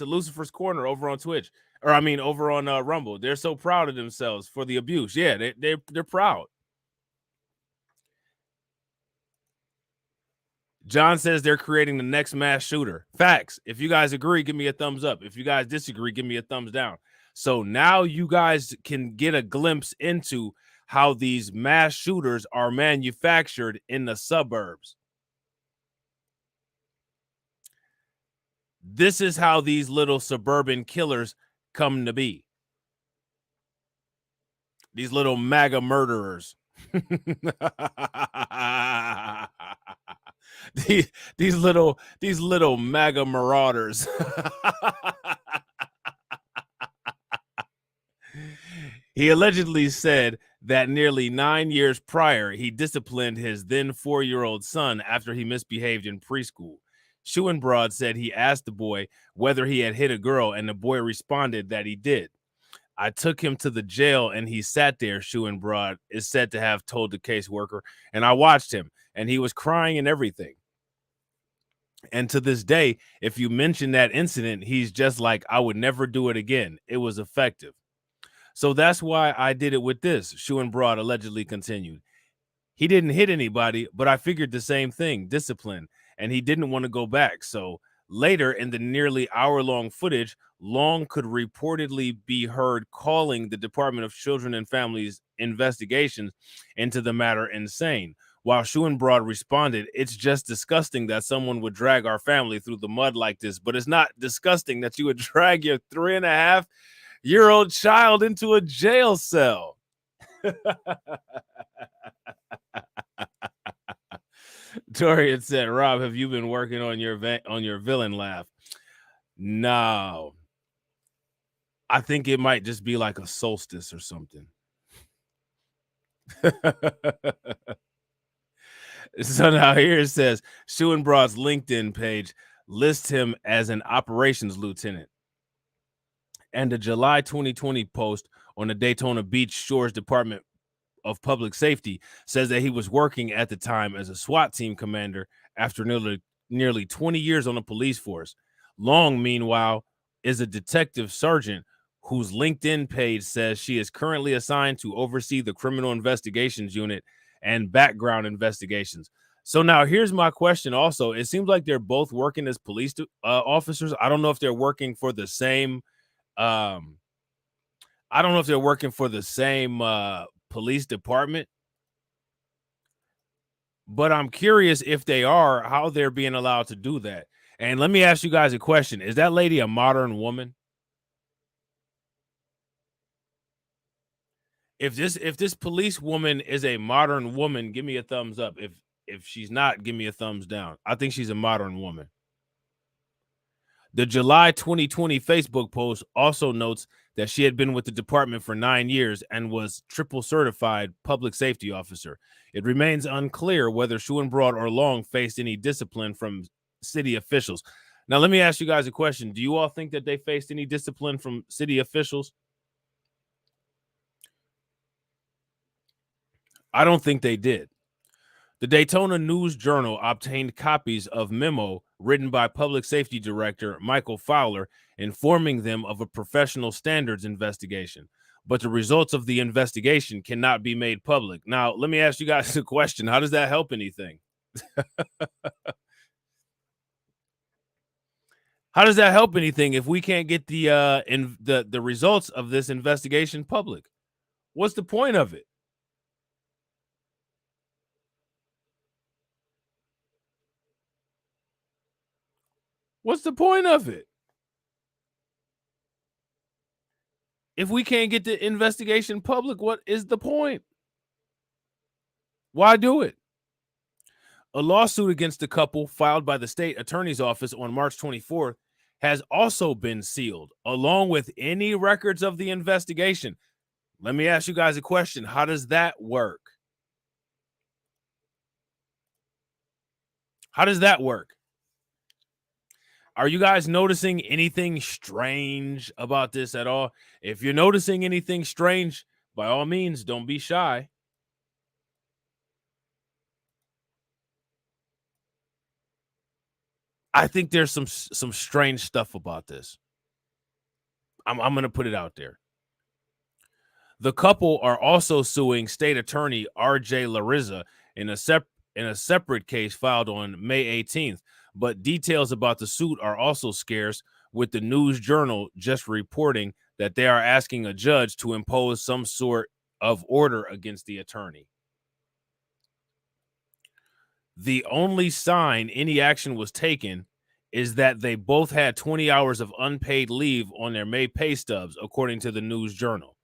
Lucifer's Corner over on Twitch. Or I mean over on Rumble. They're so proud of themselves for the abuse. Yeah, they're proud. John says they're creating the next mass shooter. Facts. If you guys agree, give me a thumbs up. If you guys disagree, give me a thumbs down. So now you guys can get a glimpse into how these mass shooters are manufactured in the suburbs. This is how these little suburban killers come to be. These little MAGA murderers. these little MAGA marauders. He allegedly said that nearly 9 years prior, he disciplined his then 4-year-old son after he misbehaved in preschool. Schuenbrod said he asked the boy whether he had hit a girl, and the boy responded that he did. I took him to the jail and he sat there, Schuenbrod is said to have told the caseworker, and I watched him and he was crying and everything. And to this day, if you mention that incident, he's just like, I would never do it again. It was effective. So that's why I did it with this, Schuenbrod allegedly continued. He didn't hit anybody, but I figured the same thing, discipline, and he didn't want to go back. So later in the nearly hour-long footage, Long could reportedly be heard calling the Department of Children and Families investigations into the matter insane. While Schuenbrod responded, it's just disgusting that someone would drag our family through the mud like this, but it's not disgusting that you would drag your 3.5-year-old child into a jail cell. Dorian said, Rob, have you been working on your villain laugh? No. I think it might just be like a solstice or something. So now here it says, Schuenbrod's LinkedIn page lists him as an operations lieutenant. And the July 2020 post on the Daytona Beach Shores Department of Public Safety says that he was working at the time as a SWAT team commander after nearly 20 years on the police force. Long, meanwhile, is a detective sergeant whose LinkedIn page says she is currently assigned to oversee the criminal investigations unit and background investigations. So now here's my question also. It seems like they're both working as police officers. I don't know if they're working for the same police department, but I'm curious if they are, how they're being allowed to do that. And let me ask you guys a question. Is that lady a modern woman? If this police woman is a modern woman, give me a thumbs up. If she's not, give me a thumbs down. I think she's a modern woman. The July 2020 Facebook post also notes that she had been with the department for 9 years and was triple certified public safety officer. It remains unclear whether Schuenbrod or Long faced any discipline from city officials. Now, let me ask you guys a question. Do you all think that they faced any discipline from city officials? I don't think they did. The Daytona News Journal obtained copies of memo written by Public Safety Director Michael Fowler informing them of a professional standards investigation, but the results of the investigation cannot be made public. Now, let me ask you guys a question. How does that help anything? How does that help anything if we can't get the results of this investigation public? What's the point of it? What's the point of it? If we can't get the investigation public, what is the point? Why do it? A lawsuit against the couple filed by the state attorney's office on March 24th has also been sealed, along with any records of the investigation. Let me ask you guys a question. How does that work? How does that work? Are you guys noticing anything strange about this at all? If you're noticing anything strange, by all means, don't be shy. I think there's some strange stuff about this. I'm going to put it out there. The couple are also suing state attorney R.J. Larissa in a separate case filed on May 18th, but details about the suit are also scarce, with the News Journal just reporting that they are asking a judge to impose some sort of order against the attorney. The only sign any action was taken is that they both had 20 hours of unpaid leave on their May pay stubs, according to the News Journal.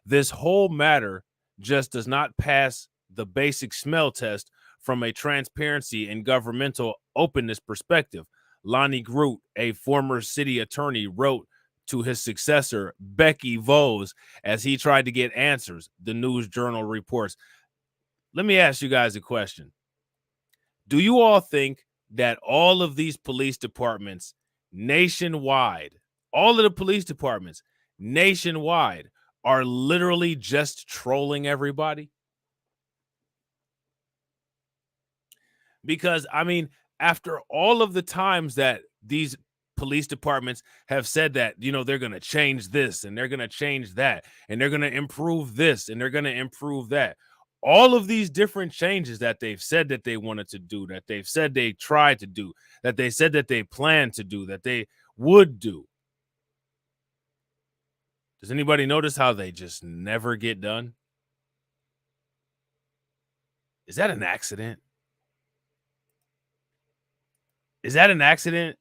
This whole matter just does not pass the basic smell test from a transparency and governmental openness perspective, Lonnie Groot, a former city attorney, wrote to his successor, Becky Vose, as he tried to get answers, the News Journal reports. Let me ask you guys a question. Do you all think that all of these police departments nationwide, all of the police departments nationwide, are literally just trolling everybody? Because, I mean, after all of the times that these police departments have said that, you know, they're going to change this and they're going to change that and they're going to improve this and they're going to improve that. All of these different changes that they've said that they wanted to do, that they've said they tried to do, that they said that they planned to do, that they would do. Does anybody notice how they just never get done? Is that an accident? Is that an accident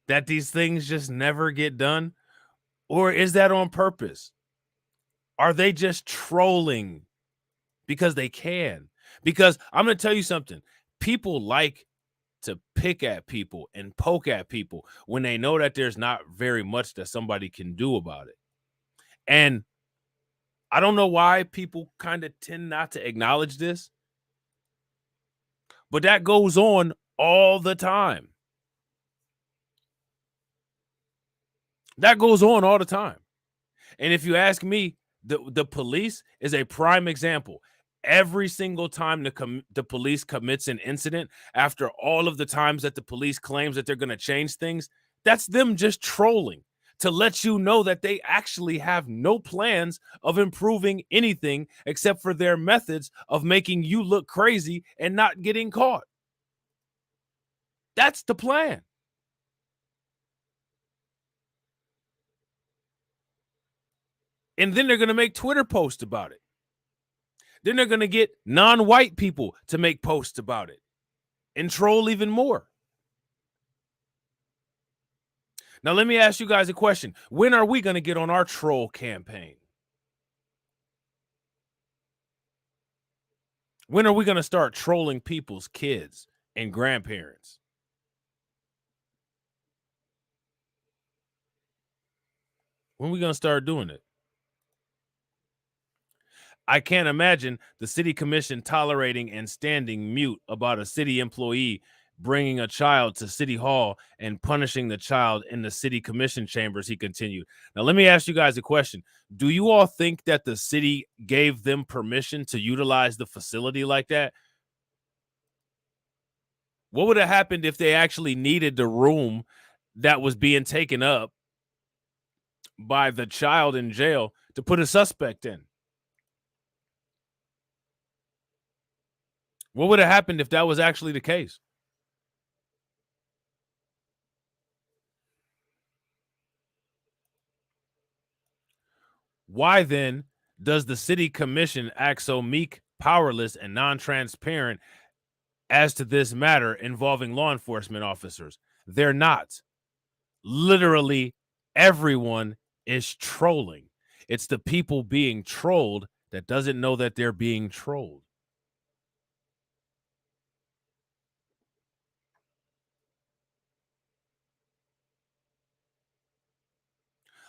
that these things just never get done? Or is that on purpose? Are they just trolling because they can? Because I'm going to tell you something. People like to pick at people and poke at people when they know that there's not very much that somebody can do about it. And I don't know why people kind of tend not to acknowledge this, but that goes on all the time. That goes on all the time. And if you ask me, the police is a prime example. Every single time the police commits an incident, after all of the times that the police claims that they're going to change things, that's them just trolling to let you know that they actually have no plans of improving anything except for their methods of making you look crazy and not getting caught. That's the plan. And then they're going to make Twitter posts about it. Then they're going to get non-white people to make posts about it and troll even more. Now, let me ask you guys a question. When are we going to get on our troll campaign? When are we going to start trolling people's kids and grandparents? When are we going to start doing it? I can't imagine the city commission tolerating and standing mute about a city employee bringing a child to city hall and punishing the child in the city commission chambers, he continued. Now, let me ask you guys a question. Do you all think that the city gave them permission to utilize the facility like that? What would have happened if they actually needed the room that was being taken up by the child in jail to put a suspect in? What would have happened if that was actually the case? Why then does the city commission act so meek, powerless, and non-transparent as to this matter involving law enforcement officers? They're not. Literally everyone is trolling. It's the people being trolled that doesn't know that they're being trolled.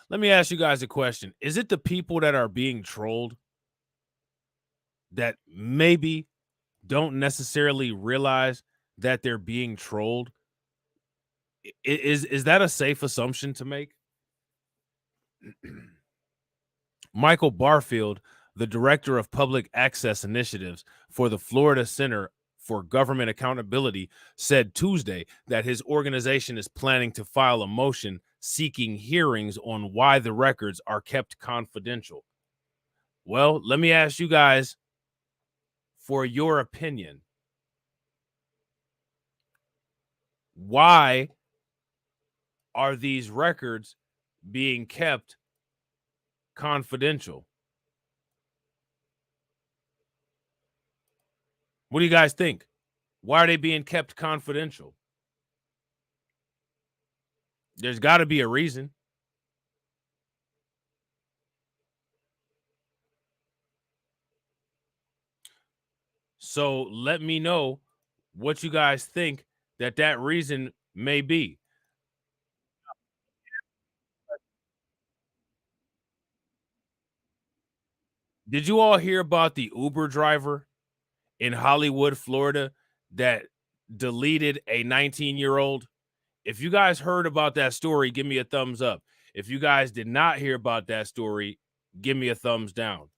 Let me ask you guys a question. Is it the people that are being trolled that maybe don't necessarily realize that they're being trolled? Is that a safe assumption to make? Michael Barfield, the director of public access initiatives for the Florida Center for Government Accountability, said Tuesday that his organization is planning to file a motion seeking hearings on why the records are kept confidential. Well, let me ask you guys for your opinion. Why are these records being kept confidential? What do you guys think? Why are they being kept confidential? There's got to be a reason. So let me know what you guys think that reason may be. Did you all hear about the Uber driver in Hollywood, Florida, that deleted a 19-year-old? If you guys heard about that story, give me a thumbs up. If you guys did not hear about that story, give me a thumbs down.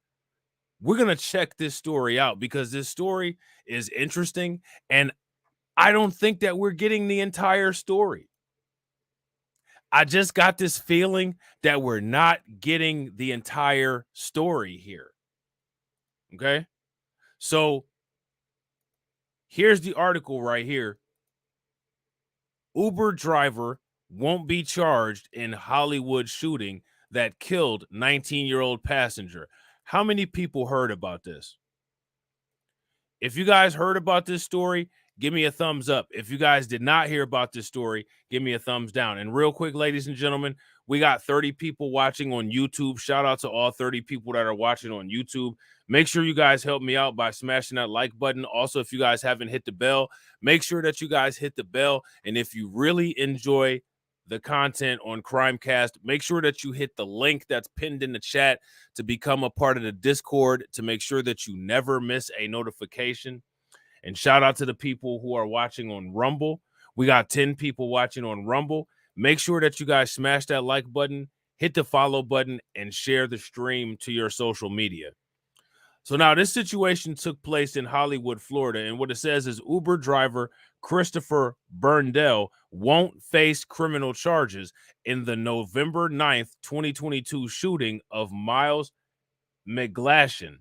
We're going to check this story out because this story is interesting, and I don't think that we're getting the entire story. I just got this feeling that we're not getting the entire story here. Okay? So here's the article right here. Uber driver won't be charged in Hollywood shooting that killed 19-year-old passenger. How many people heard about this? If you guys heard about this story, give me a thumbs up. If you guys did not hear about this story, give me a thumbs down. And real quick, ladies and gentlemen, we got 30 people watching on YouTube. Shout out to all 30 people that are watching on YouTube. Make sure you guys help me out by smashing that like button. Also, if you guys haven't hit the bell, make sure that you guys hit the bell. And if you really enjoy the content on CRIMECAST, make sure that you hit the link that's pinned in the chat to become a part of the Discord to make sure that you never miss a notification. And shout out to the people who are watching on Rumble. We got 10 people watching on Rumble. Make sure that you guys smash that like button, hit the follow button, and share the stream to your social media. So now this situation took place in Hollywood, Florida, and what it says is Uber driver Christopher Burndell won't face criminal charges in the November 9th, 2022 shooting of Miles McGlashan.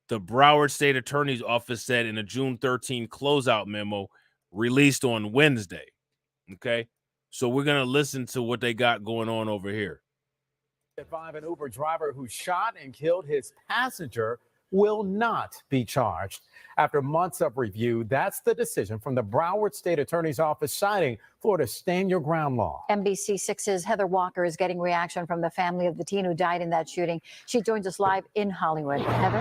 The Broward State Attorney's Office said in a June 13 closeout memo released on Wednesday. Okay, so we're going to listen to what they got going on over here. An Uber driver who shot and killed his passenger will not be charged. After months of review, that's the decision from the Broward State Attorney's Office citing Florida's Stand Your Ground law. NBC6's Heather Walker is getting reaction from the family of the teen who died in that shooting. She joins us live in Hollywood. Heather?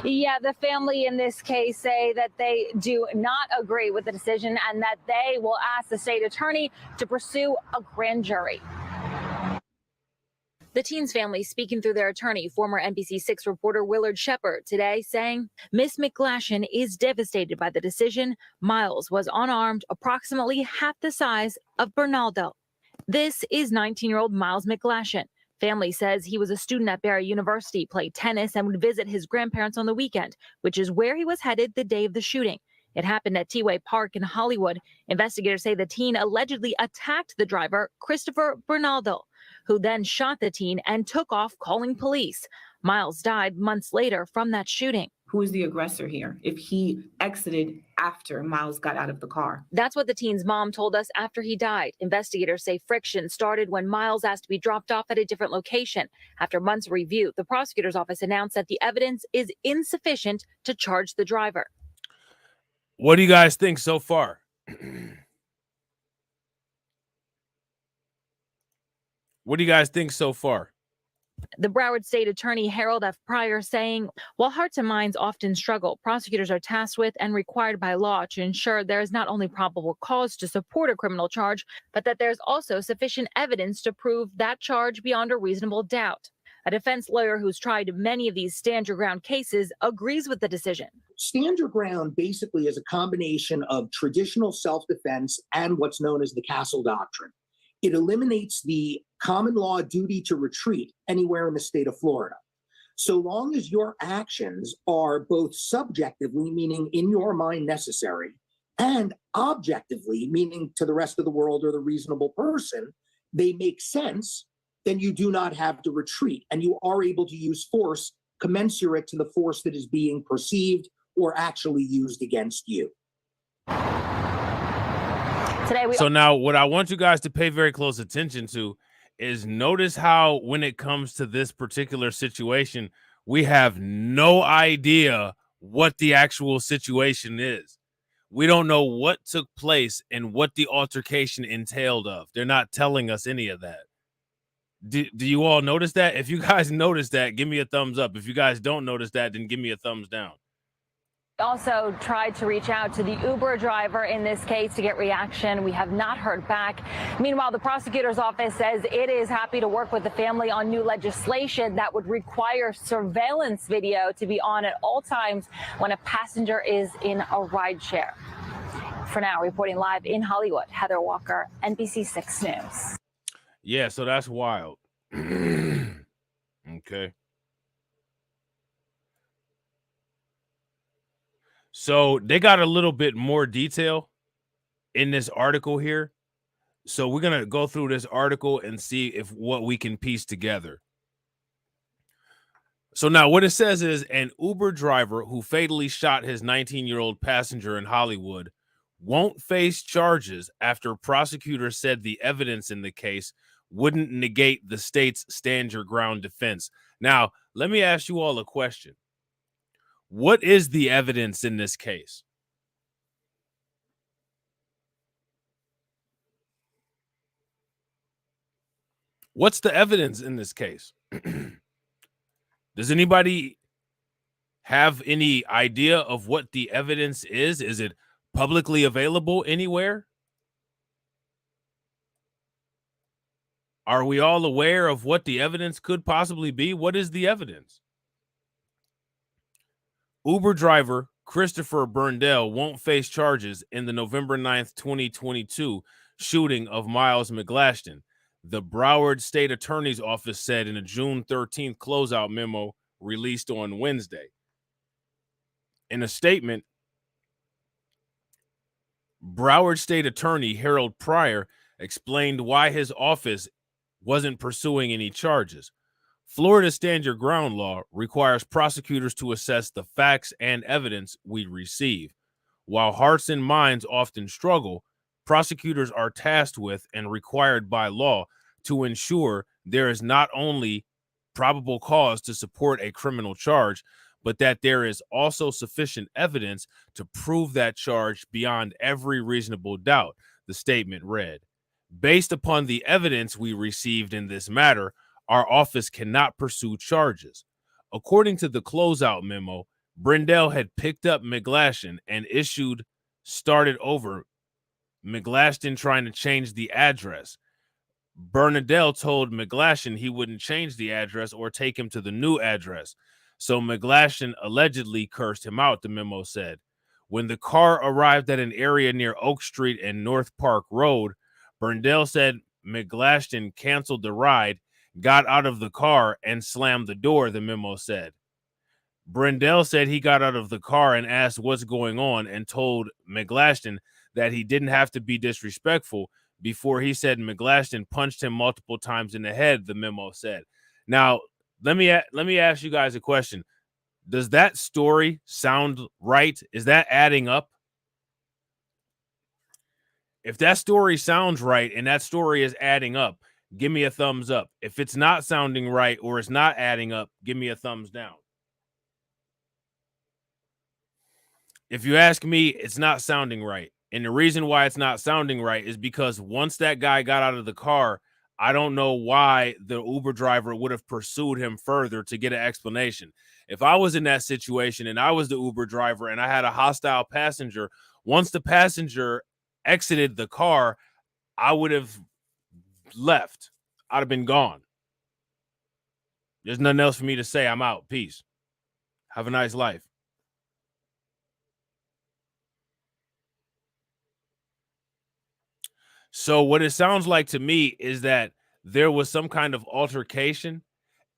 Yeah, the family in this case say that they do not agree with the decision and that they will ask the state attorney to pursue a grand jury. The teen's family speaking through their attorney, former NBC6 reporter Willard Shepard, today saying Miss McGlashan is devastated by the decision. Miles was unarmed, approximately half the size of Bernaldo. This is 19-year-old Miles McGlashan. Family says he was a student at Barry University, played tennis, and would visit his grandparents on the weekend, which is where he was headed the day of the shooting. It happened at T-Way Park in Hollywood. Investigators say the teen allegedly attacked the driver, Christopher Bernaldo, who then shot the teen and took off calling police. Miles died months later from that shooting. Who is the aggressor here if he exited after Miles got out of the car? That's what the teen's mom told us after he died. Investigators say friction started when Miles asked to be dropped off at a different location. After months of review, the prosecutor's office announced that the evidence is insufficient to charge the driver. What do you guys think so far? What do you guys think so far? The Broward State Attorney Harold F. Pryor saying, while hearts and minds often struggle, prosecutors are tasked with and required by law to ensure there is not only probable cause to support a criminal charge, but that there's also sufficient evidence to prove that charge beyond a reasonable doubt. A defense lawyer who's tried many of these stand your ground cases agrees with the decision. stand your ground basically is a combination of traditional self-defense and what's known as the castle doctrine. It eliminates the common law duty to retreat anywhere in the state of Florida. So long as your actions are both subjectively, meaning in your mind necessary, and objectively, meaning to the rest of the world or the reasonable person, they make sense, then you do not have to retreat. And you are able to use force commensurate to the force that is being perceived or actually used against you. So now what I want you guys to pay very close attention to is notice how when it comes to this particular situation, we have no idea what the actual situation is. We don't know what took place and what the altercation entailed of. They're not telling us any of that. Do you all notice that? If you guys notice that, give me a thumbs up. If you guys don't notice that, then give me a thumbs down. Also tried to reach out to the Uber driver in this case to get reaction. We have not heard back. Meanwhile, the prosecutor's office says it is happy to work with the family on new legislation that would require surveillance video to be on at all times when a passenger is in a rideshare. For now, reporting live in Hollywood, Heather Walker, NBC6 News. Yeah, so that's wild. Okay. So they got a little bit more detail in this article here. So we're going to go through this article and see if what we can piece together. So now what it says is an Uber driver who fatally shot his 19-year-old passenger in Hollywood won't face charges after prosecutors said the evidence in the case wouldn't negate the state's stand your ground defense. Now, let me ask you all a question. What is the evidence in this case? What's the evidence in this case? Does anybody have any idea of what the evidence is? Is it publicly available anywhere? Are we all aware of what the evidence could possibly be? What is the evidence? Uber driver Christopher Burndell won't face charges in the November 9th, 2022 shooting of Miles McGlashan, the Broward State Attorney's Office said in a June 13th closeout memo released on Wednesday. In a statement, Broward State Attorney Harold Pryor explained why his office wasn't pursuing any charges. Florida's Stand Your Ground law requires prosecutors to assess the facts and evidence we receive. While hearts and minds often struggle, prosecutors are tasked with and required by law to ensure there is not only probable cause to support a criminal charge, but that there is also sufficient evidence to prove that charge beyond every reasonable doubt, the statement read. Based upon the evidence we received in this matter, our office cannot pursue charges. According to the closeout memo, Burndell had picked up McGlashan and started over McGlashan trying to change the address. Burndell told McGlashan he wouldn't change the address or take him to the new address. So McGlashan allegedly cursed him out, the memo said. When the car arrived at an area near Oak Street and North Park Road, Burndell said McGlashan canceled the ride, got out of the car, and slammed the door, the memo said. Burndell said he got out of the car and asked what's going on and told McGlashan that he didn't have to be disrespectful before he said McGlashan punched him multiple times in the head, the memo said. Now, let me ask you guys a question. Does that story sound right? Is that adding up? If that story sounds right and that story is adding up, give me a thumbs up. If it's not sounding right or it's not adding up, give me a thumbs down. If you ask me, it's not sounding right. And the reason why it's not sounding right is because once that guy got out of the car, I don't know why the Uber driver would have pursued him further to get an explanation. If I was in that situation and I was the Uber driver and I had a hostile passenger, once the passenger exited the car, I would have left. I'd have been gone. There's nothing else for me to say. I'm out. Peace. Have a nice life. So what it sounds like to me is that there was some kind of altercation,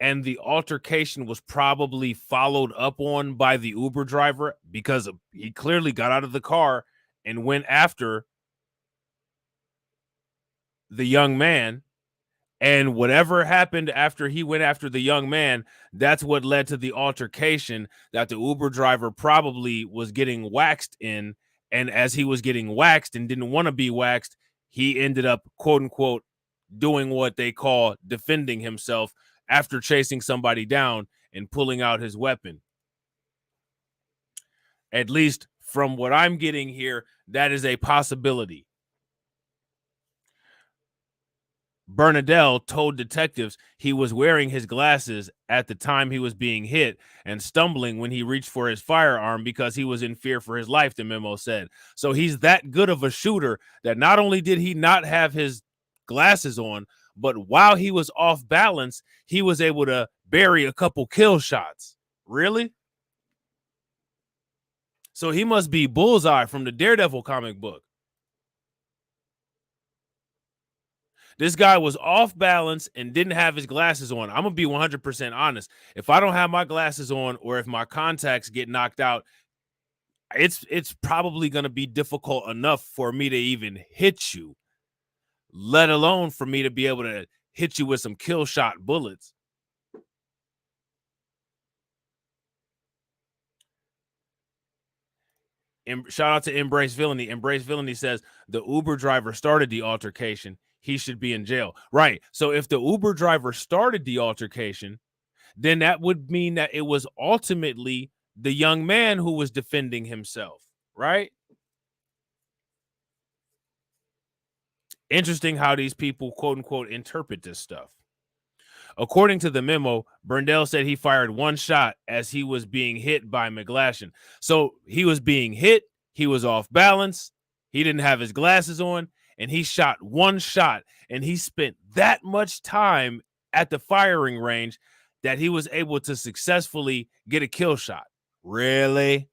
and the altercation was probably followed up on by the Uber driver because he clearly got out of the car and went after the young man. And whatever happened after he went after the young man, that's what led to the altercation that the Uber driver probably was getting waxed in. And as he was getting waxed and didn't want to be waxed, he ended up, quote unquote, doing what they call defending himself after chasing somebody down and pulling out his weapon. At least from what I'm getting here, that is a possibility. Bernadelle told detectives he was wearing his glasses at the time he was being hit and stumbling when he reached for his firearm because he was in fear for his life, the memo said. So he's that good of a shooter that not only did he not have his glasses on, but while he was off balance, he was able to bury a couple kill shots. Really? So he must be Bullseye from the Daredevil comic book. This guy was off balance and didn't have his glasses on. I'm going to be 100% honest. If I don't have my glasses on or if my contacts get knocked out, it's probably going to be difficult enough for me to even hit you, let alone for me to be able to hit you with some kill shot bullets. Shout out to Embrace Villainy. Embrace Villainy says the Uber driver started the altercation. He should be in jail. Right. So if the Uber driver started the altercation, then that would mean that it was ultimately the young man who was defending himself. Right. Interesting how these people, quote unquote, interpret this stuff. According to the memo, Bernadelle said he fired one shot as he was being hit by McGlashan. So he was being hit. He was off balance. He didn't have his glasses on. And he shot one shot, and he spent that much time at the firing range that he was able to successfully get a kill shot. Really?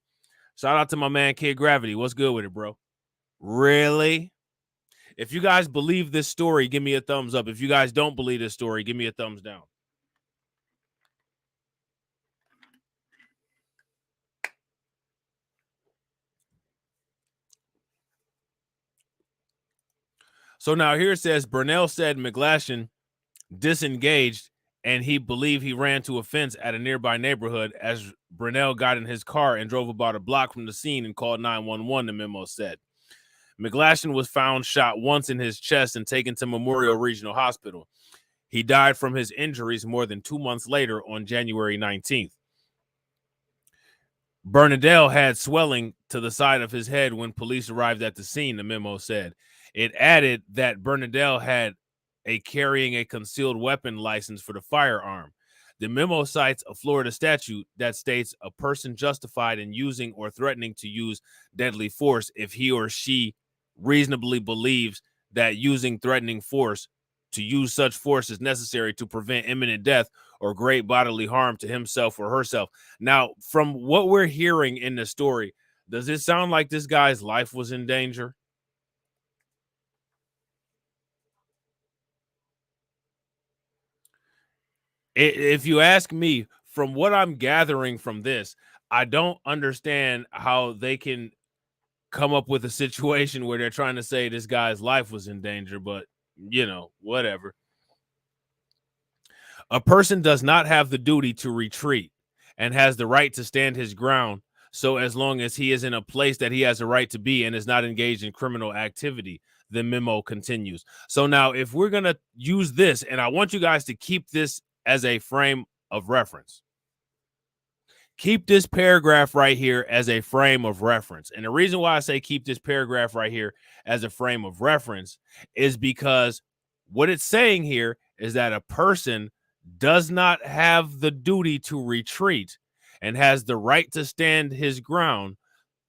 Shout out to my man, Kid Gravity. What's good with it, bro? Really? If you guys believe this story, give me a thumbs up. If you guys don't believe this story, give me a thumbs down. So now here it says, Bernal said McGlashan disengaged and he believed he ran to a fence at a nearby neighborhood as Bernal got in his car and drove about a block from the scene and called 911, the memo said. McGlashan was found shot once in his chest and taken to Memorial Regional Hospital. He died from his injuries more than 2 months later on January 19th. Bernadelle had swelling to the side of his head when police arrived at the scene, the memo said. It added that Bernadelle had carrying a concealed weapon license for the firearm. The memo cites a Florida statute that states a person justified in using or threatening to use deadly force if he or she reasonably believes that using threatening force to use such force is necessary to prevent imminent death or great bodily harm to himself or herself. Now, from what we're hearing in the story, does it sound like this guy's life was in danger? If you ask me, from what I'm gathering from this, I don't understand how they can come up with a situation where they're trying to say this guy's life was in danger, but, you know, whatever. A person does not have the duty to retreat and has the right to stand his ground. So as long as he is in a place that he has a right to be and is not engaged in criminal activity, the memo continues. So now if we're going to use this, and I want you guys to keep this as a frame of reference. Keep this paragraph right here as a frame of reference. And the reason why I say keep this paragraph right here as a frame of reference is because what it's saying here is that a person does not have the duty to retreat and has the right to stand his ground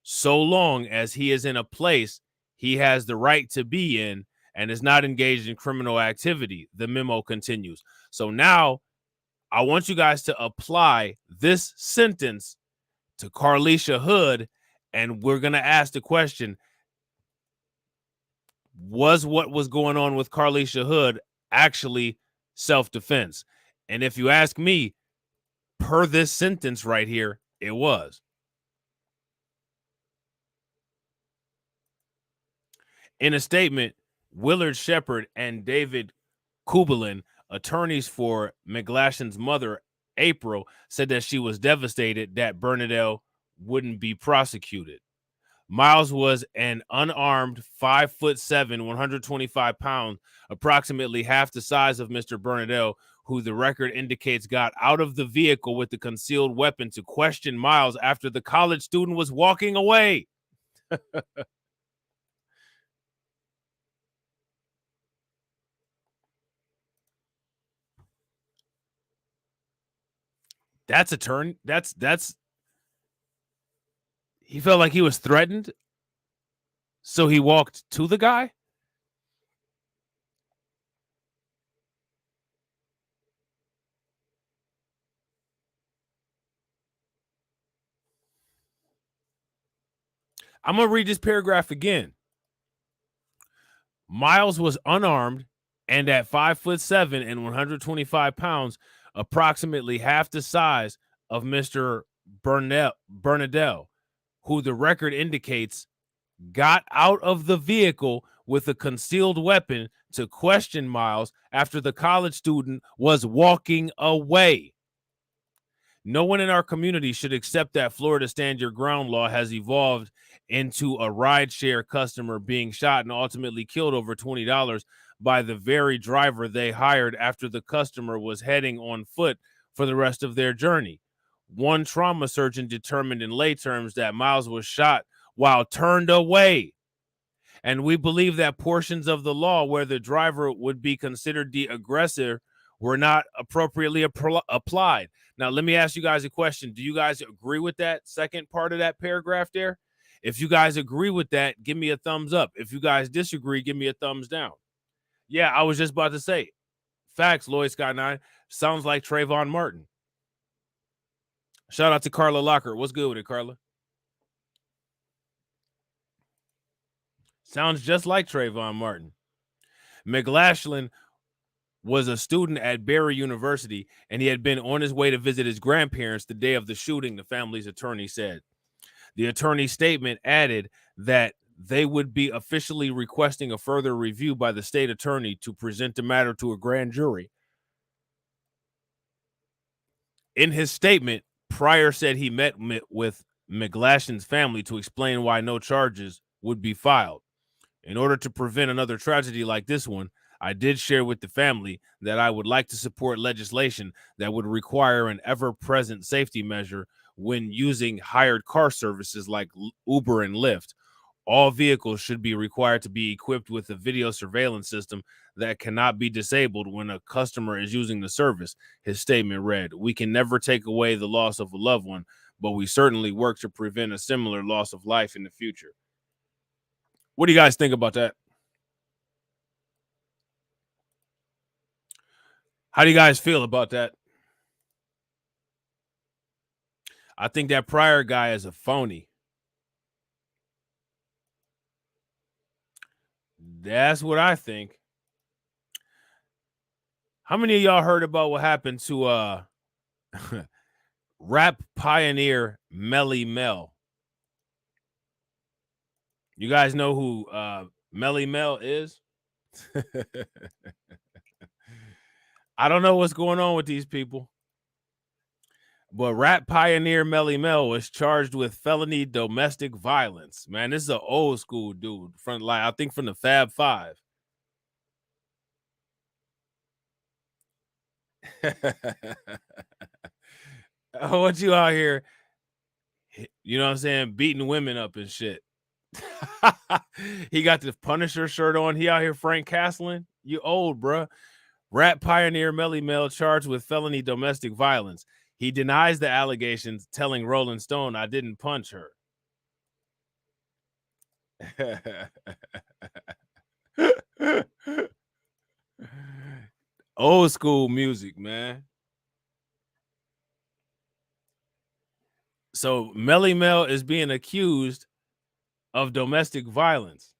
so long as he is in a place he has the right to be in and is not engaged in criminal activity. The memo continues. So now I want you guys to apply this sentence to Carlisha Hood, and we're going to ask the question, was what was going on with Carlisha Hood actually self-defense? And if you ask me, per this sentence right here, it was. In a statement, Willard Shepard and David Kubelin, attorneys for McGlashan's mother, April, said that she was devastated that Bernadette wouldn't be prosecuted. Miles was an unarmed 5'7", 125 pounds, approximately half the size of Mr. Bernadette, who the record indicates got out of the vehicle with the concealed weapon to question Miles after the college student was walking away. that's a turn. That's he felt like he was threatened, so he walked to the guy. I'm going to read this paragraph again. Miles was unarmed and at 5'7" and 125 pounds, approximately half the size of Mr. Bernadette, who the record indicates got out of the vehicle with a concealed weapon to question Miles after the college student was walking away. No one in our community should accept that Florida Stand Your Ground law has evolved into a rideshare customer being shot and ultimately killed over $20 by the very driver they hired after the customer was heading on foot for the rest of their journey. One trauma surgeon determined in lay terms that Miles was shot while turned away. And we believe that portions of the law where the driver would be considered the aggressor were not appropriately applied. Now, let me ask you guys a question. Do you guys agree with that second part of that paragraph there? If you guys agree with that, give me a thumbs up. If you guys disagree, give me a thumbs down. Yeah, I was just about to say. Facts, Lloyd Scott 9. Sounds like Trayvon Martin. Shout out to Carla Locker. What's good with it, Carla? Sounds just like Trayvon Martin. McGlashan was a student at Barry University, and he had been on his way to visit his grandparents the day of the shooting, the family's attorney said. The attorney's statement added that they would be officially requesting a further review by the state attorney to present the matter to a grand jury. In his statement, Pryor said he met with McGlashan's family to explain why no charges would be filed. In order to prevent another tragedy like this one, I did share with the family that I would like to support legislation that would require an ever-present safety measure when using hired car services like Uber and Lyft. All vehicles should be required to be equipped with a video surveillance system that cannot be disabled when a customer is using the service. His statement read, "We can never take away the loss of a loved one, but we certainly work to prevent a similar loss of life in the future." What do you guys think about that? How do you guys feel about that? I think that Pryor guy is a phony. That's what I think. How many of y'all heard about what happened to rap pioneer Melly Mel? You guys know who Melly Mel is? I don't know what's going on with these people. But rap pioneer Melly Mel was charged with felony domestic violence. Man, this is an old school dude from, like, I think from the Fab Five. I want you out here, you know what I'm saying, beating women up and shit. He got the Punisher shirt on. He out here Frank Castling. You old, bruh. Rap pioneer Melly Mel charged with felony domestic violence. He denies the allegations, telling Rolling Stone, "I didn't punch her." Old school music, man. So Melly Mel is being accused of domestic violence.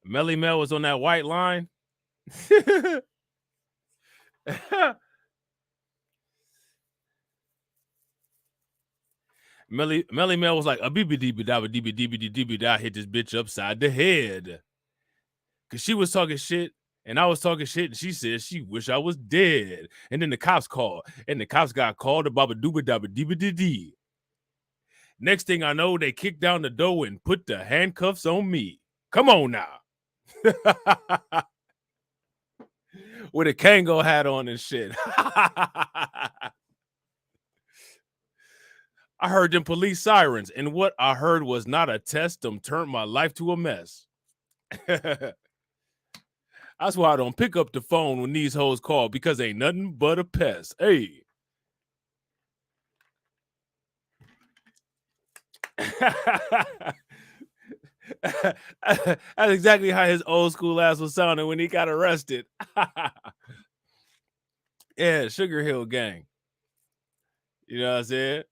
Melly Mel was on that white line. Melly Mel was like, a BBD, hit this bitch upside the head. Cause she was talking shit and I was talking shit, and she said she wish I was dead. And then the cops called, and the cops got called about a dooba. Next thing I know, they kicked down the door and put the handcuffs on me. Come on now. With a Kango hat on and shit. I heard them police sirens, and what I heard was not a test. Them turned my life to a mess. That's why I don't pick up the phone when these hoes call, because ain't nothing but a pest. Hey. That's exactly how his old school ass was sounding when he got arrested. Yeah, Sugar Hill Gang. You know what I'm saying?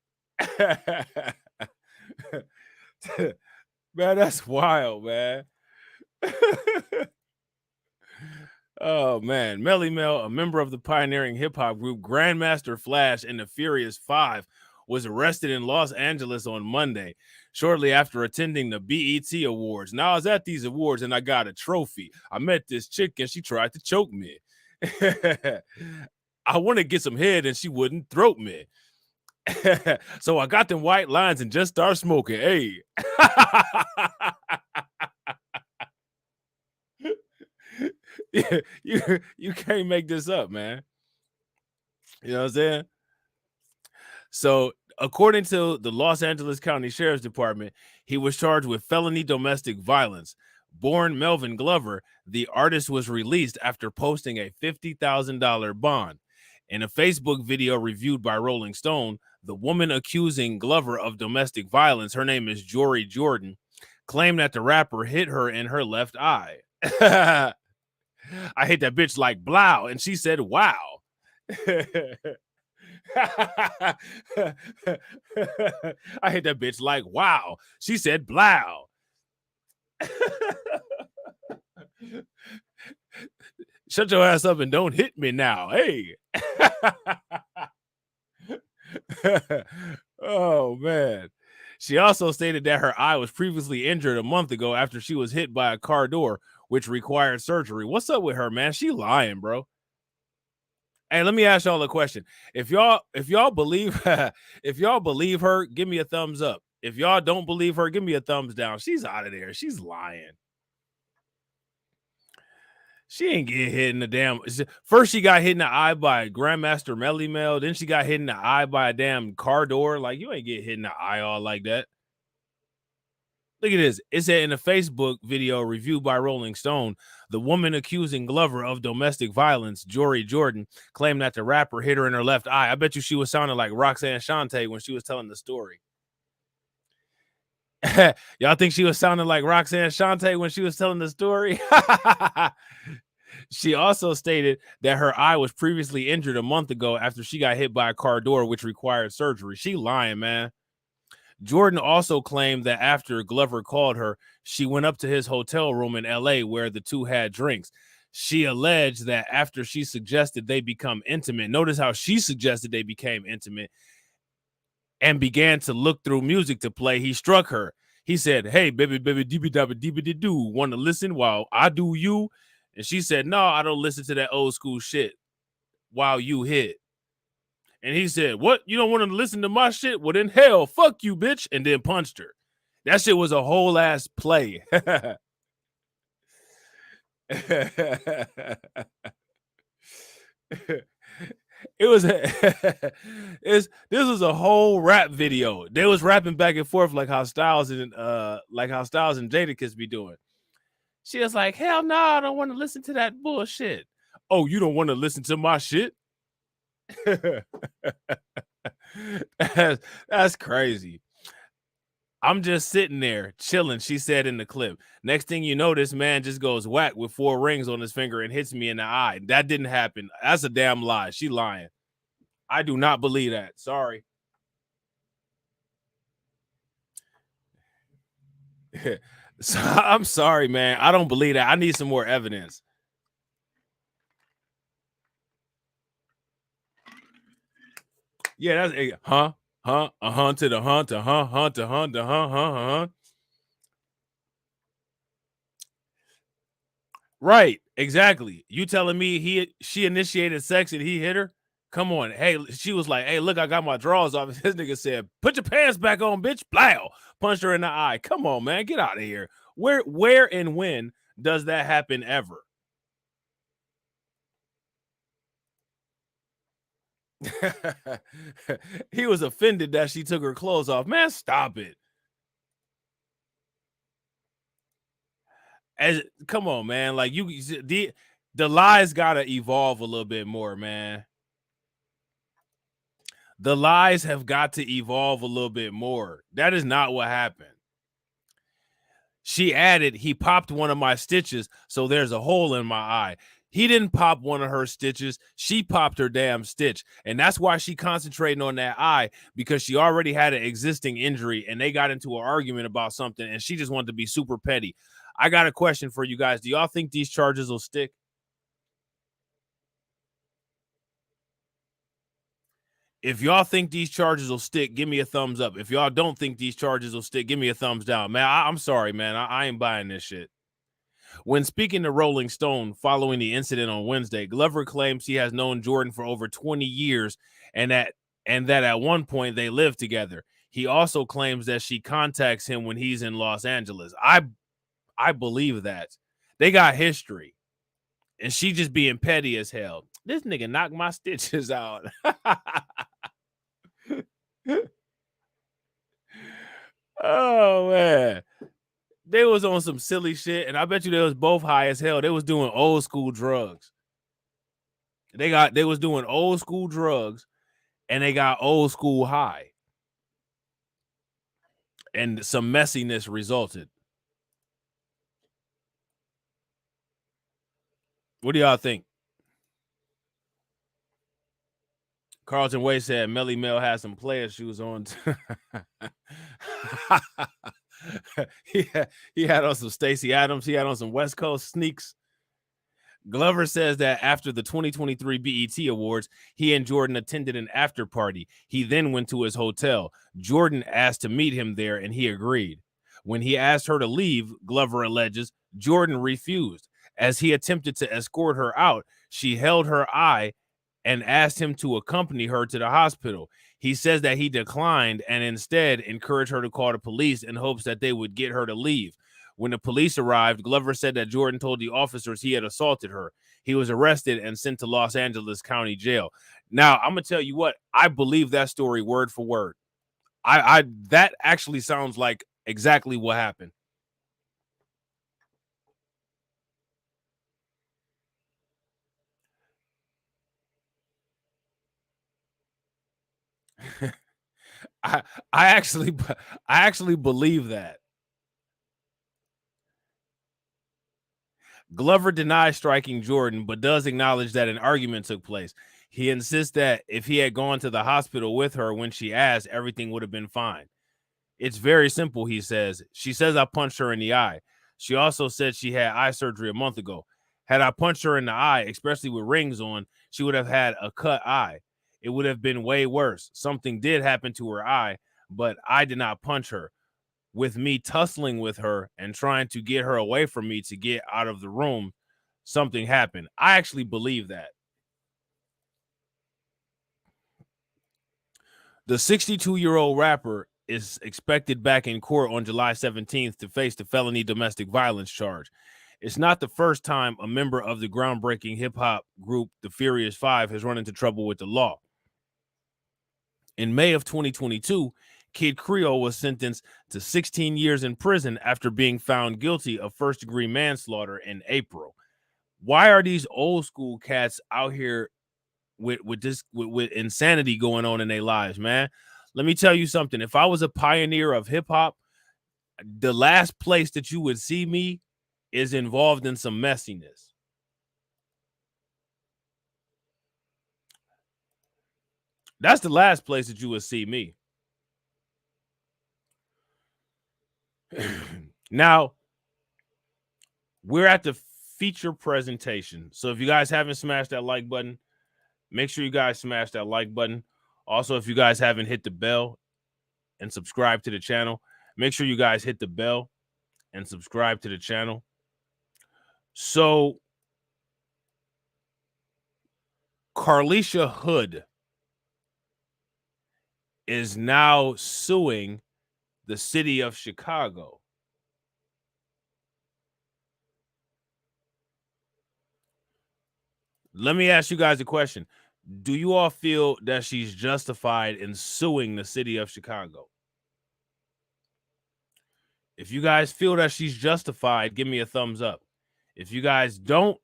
Man, that's wild, man. Oh, man. Melly Mel, a member of the pioneering hip-hop group Grandmaster Flash and the Furious Five, was arrested in Los Angeles on Monday, shortly after attending the BET Awards. Now, I was at these awards and I got a trophy. I met this chick and she tried to choke me. I want to get some head and she wouldn't throat me. So I got them white lines and just started smoking. Hey. You can't make this up, man. You know what I'm saying? So, according to the Los Angeles County Sheriff's Department, he was charged with felony domestic violence. Born Melvin Glover, the artist was released after posting a $50,000 bond. In a Facebook video reviewed by Rolling Stone, the woman accusing Glover of domestic violence, her name is Jory Jordan, claimed that the rapper hit her in her left eye. I hit that bitch like blow, and she said, wow. I hit that bitch like wow. She said blow. Shut your ass up and don't hit me now. Hey. Oh, man. She also stated that her eye was previously injured a month ago after she was hit by a car door, which required surgery. What's up with her, man? She lying, bro. Hey, let me ask y'all a question. If y'all believe if y'all believe her, give me a thumbs up. If y'all don't believe her, give me a thumbs down. She's out of there. She's lying. She ain't get hit in the damn. First, she got hit in the eye by Grandmaster Melly Mel. Then she got hit in the eye by a damn car door. Like, you ain't get hit in the eye all like that. Look at this. It said in a Facebook video reviewed by Rolling Stone, the woman accusing Glover of domestic violence, Jory Jordan, claimed that the rapper hit her in her left eye. I bet you she was sounding like Roxanne Shante when she was telling the story. Y'all think she was sounding like Roxanne Shante when she was telling the story? She also stated that her eye was previously injured a month ago after she got hit by a car door, which required surgery. She lying, man. Jordan also claimed that after Glover called her, she went up to his hotel room in LA where the two had drinks. She alleged that after she suggested they become intimate, notice how she suggested they became intimate, and began to look through music to play, he struck her. He said, hey, baby, do want to listen while I do you? And she said, no, I don't listen to that old school shit while you hit. And he said, what? You don't want to listen to my shit? Well, then hell, fuck you, bitch. And then punched her. That shit was a whole ass play. It was this was a whole rap video. They was rapping back and forth like how Styles and Jadakiss be doing. She was like, hell no, I don't want to listen to that bullshit. Oh, you don't want to listen to my shit? That's crazy. I'm just sitting there chilling, she said in the clip. Next thing you know, this man just goes whack with 4 rings on his finger and hits me in the eye. That didn't happen. That's a damn lie. She lying. I do not believe that. Sorry. So, I'm sorry, man. I don't believe that. I need some more evidence. Yeah, that's a to the hunt. Right, exactly. You telling me she initiated sex and he hit her? Come on. Hey, she was like, hey, look, I got my drawers off. This nigga said, put your pants back on, bitch. Blow. Punched her in the eye. Come on, man. Get out of here. Where and when does that happen ever? He was offended that she took her clothes off. Man, stop it. Come on, man. Like the lies gotta evolve a little bit more, man. The lies have got to evolve a little bit more. That is not what happened. She added, he popped one of my stitches, so there's a hole in my eye. He didn't pop one of her stitches. She popped her damn stitch. And that's why she concentrating on that eye, because she already had an existing injury and they got into an argument about something and she just wanted to be super petty. I got a question for you guys. Do y'all think these charges will stick? If y'all think these charges will stick, give me a thumbs up. If y'all don't think these charges will stick, give me a thumbs down. Man, I'm sorry, man. I ain't buying this shit. When speaking to Rolling Stone following the incident on Wednesday, Glover claims he has known Jordan for over 20 years and that at one point they lived together. He also claims that she contacts him when he's in Los Angeles. I believe that. They got history. And she just being petty as hell. This nigga knocked my stitches out. Oh, man. They was on some silly shit, and I bet you they was both high as hell. They was doing old school drugs. They was doing old school drugs, and they got old school high. And some messiness resulted. What do y'all think? Carlton Way said Melly Mel has some player shoes on. he had on some Stacey Adams. He had on some West Coast sneaks. Glover says that after the 2023 BET Awards, he and Jordan attended an after party. He then went to his hotel. Jordan asked to meet him there, and he agreed. When he asked her to leave, Glover alleges, Jordan refused. As he attempted to escort her out, she held her eye and asked him to accompany her to the hospital. He says that he declined and instead encouraged her to call the police in hopes that they would get her to leave. When the police arrived, Glover said that Jordan told the officers he had assaulted her. He was arrested and sent to Los Angeles County Jail. Now, I'm going to tell you what, I believe that story word for word. That actually sounds like exactly what happened. I actually believe that. Glover denies striking Jordan, but does acknowledge that an argument took place. He insists that if he had gone to the hospital with her when she asked, everything would have been fine. It's very simple, he says. She says I punched her in the eye. She also said she had eye surgery a month ago. Had I punched her in the eye, especially with rings on, she would have had a cut eye. It would have been way worse. Something did happen to her eye, but I did not punch her. With me tussling with her and trying to get her away from me to get out of the room, something happened. I actually believe that. The 62-year-old rapper is expected back in court on July 17th to face the felony domestic violence charge. It's not the first time a member of the groundbreaking hip-hop group, the Furious Five, has run into trouble with the law. In May of 2022, Kid Creole was sentenced to 16 years in prison after being found guilty of first-degree manslaughter in April. Why are these old school cats out here with insanity going on in their lives, man? Let me tell you something. If I was a pioneer of hip-hop, the last place that you would see me is involved in some messiness. That's the last place that you would see me. Now, we're at the feature presentation. So if you guys haven't smashed that like button, make sure you guys smash that like button. Also, if you guys haven't hit the bell and subscribe to the channel, make sure you guys hit the bell and subscribe to the channel. So Carlisha Hood is now suing the city of Chicago. Let me ask you guys a question. Do you all feel that she's justified in suing the city of Chicago? If you guys feel that she's justified, give me a thumbs up. If you guys don't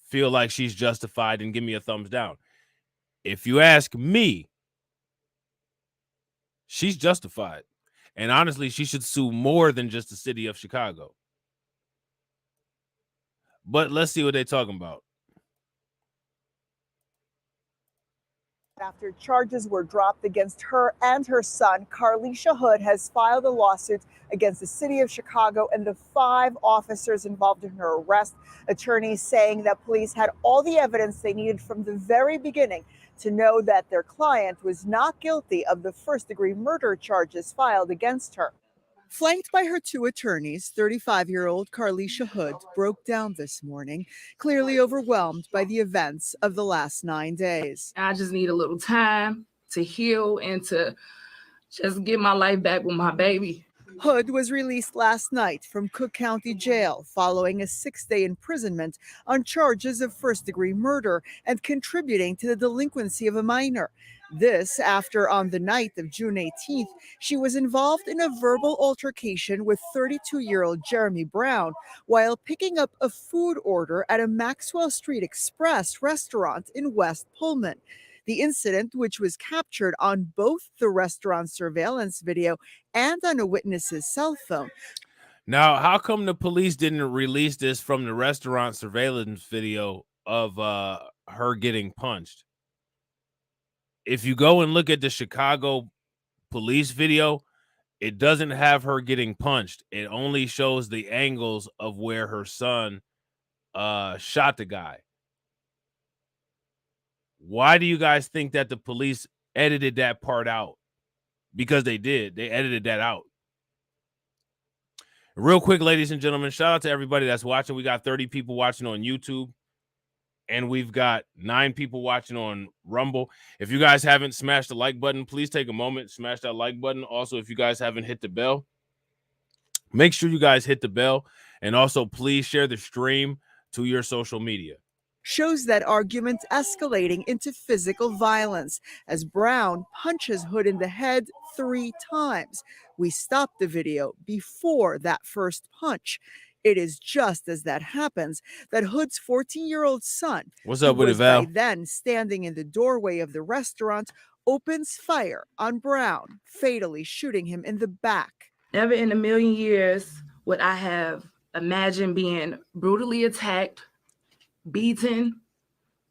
feel like she's justified, then give me a thumbs down. If you ask me, she's justified. And honestly, she should sue more than just the city of Chicago. But let's see what they're talking about. After charges were dropped against her and her son, Carlisha Hood has filed a lawsuit against the city of Chicago and the 5 officers involved in her arrest. Attorneys saying that police had all the evidence they needed from the very beginning to know that their client was not guilty of the first-degree murder charges filed against her. Flanked by her 2 attorneys, 35-year-old Carlisha Hood broke down this morning, clearly overwhelmed by the events of the last 9 days. I just need a little time to heal and to just get my life back with my baby. Hood was released last night from Cook County Jail following a 6-day imprisonment on charges of first-degree murder and contributing to the delinquency of a minor. This after, on the night of June 18th, she was involved in a verbal altercation with 32-year-old Jeremy Brown while picking up a food order at a Maxwell Street Express restaurant in West Pullman. The incident, which was captured on both the restaurant surveillance video and on a witness's cell phone. Now, how come the police didn't release this from the restaurant surveillance video of her getting punched? If you go and look at the Chicago police video, it doesn't have her getting punched. It only shows the angles of where her son shot the guy. Why do you guys think that the police edited that part out? Because they did. They edited that out. Real quick, ladies and gentlemen, shout out to everybody that's watching. We got 30 people watching on YouTube, and we've got 9 people watching on Rumble. If you guys haven't smashed the like button, please take a moment, smash that like button. Also, if you guys haven't hit the bell, make sure you guys hit the bell. And also, please share the stream to your social media. Shows that argument escalating into physical violence as Brown punches Hood in the head 3 times. We stopped the video before that first punch. It is just as that happens that Hood's 14-year-old son, What's up with it, who was Val? by then standing in the doorway of the restaurant, opens fire on Brown, fatally shooting him in the back. Never in a million years would I have imagined being brutally attacked, beaten,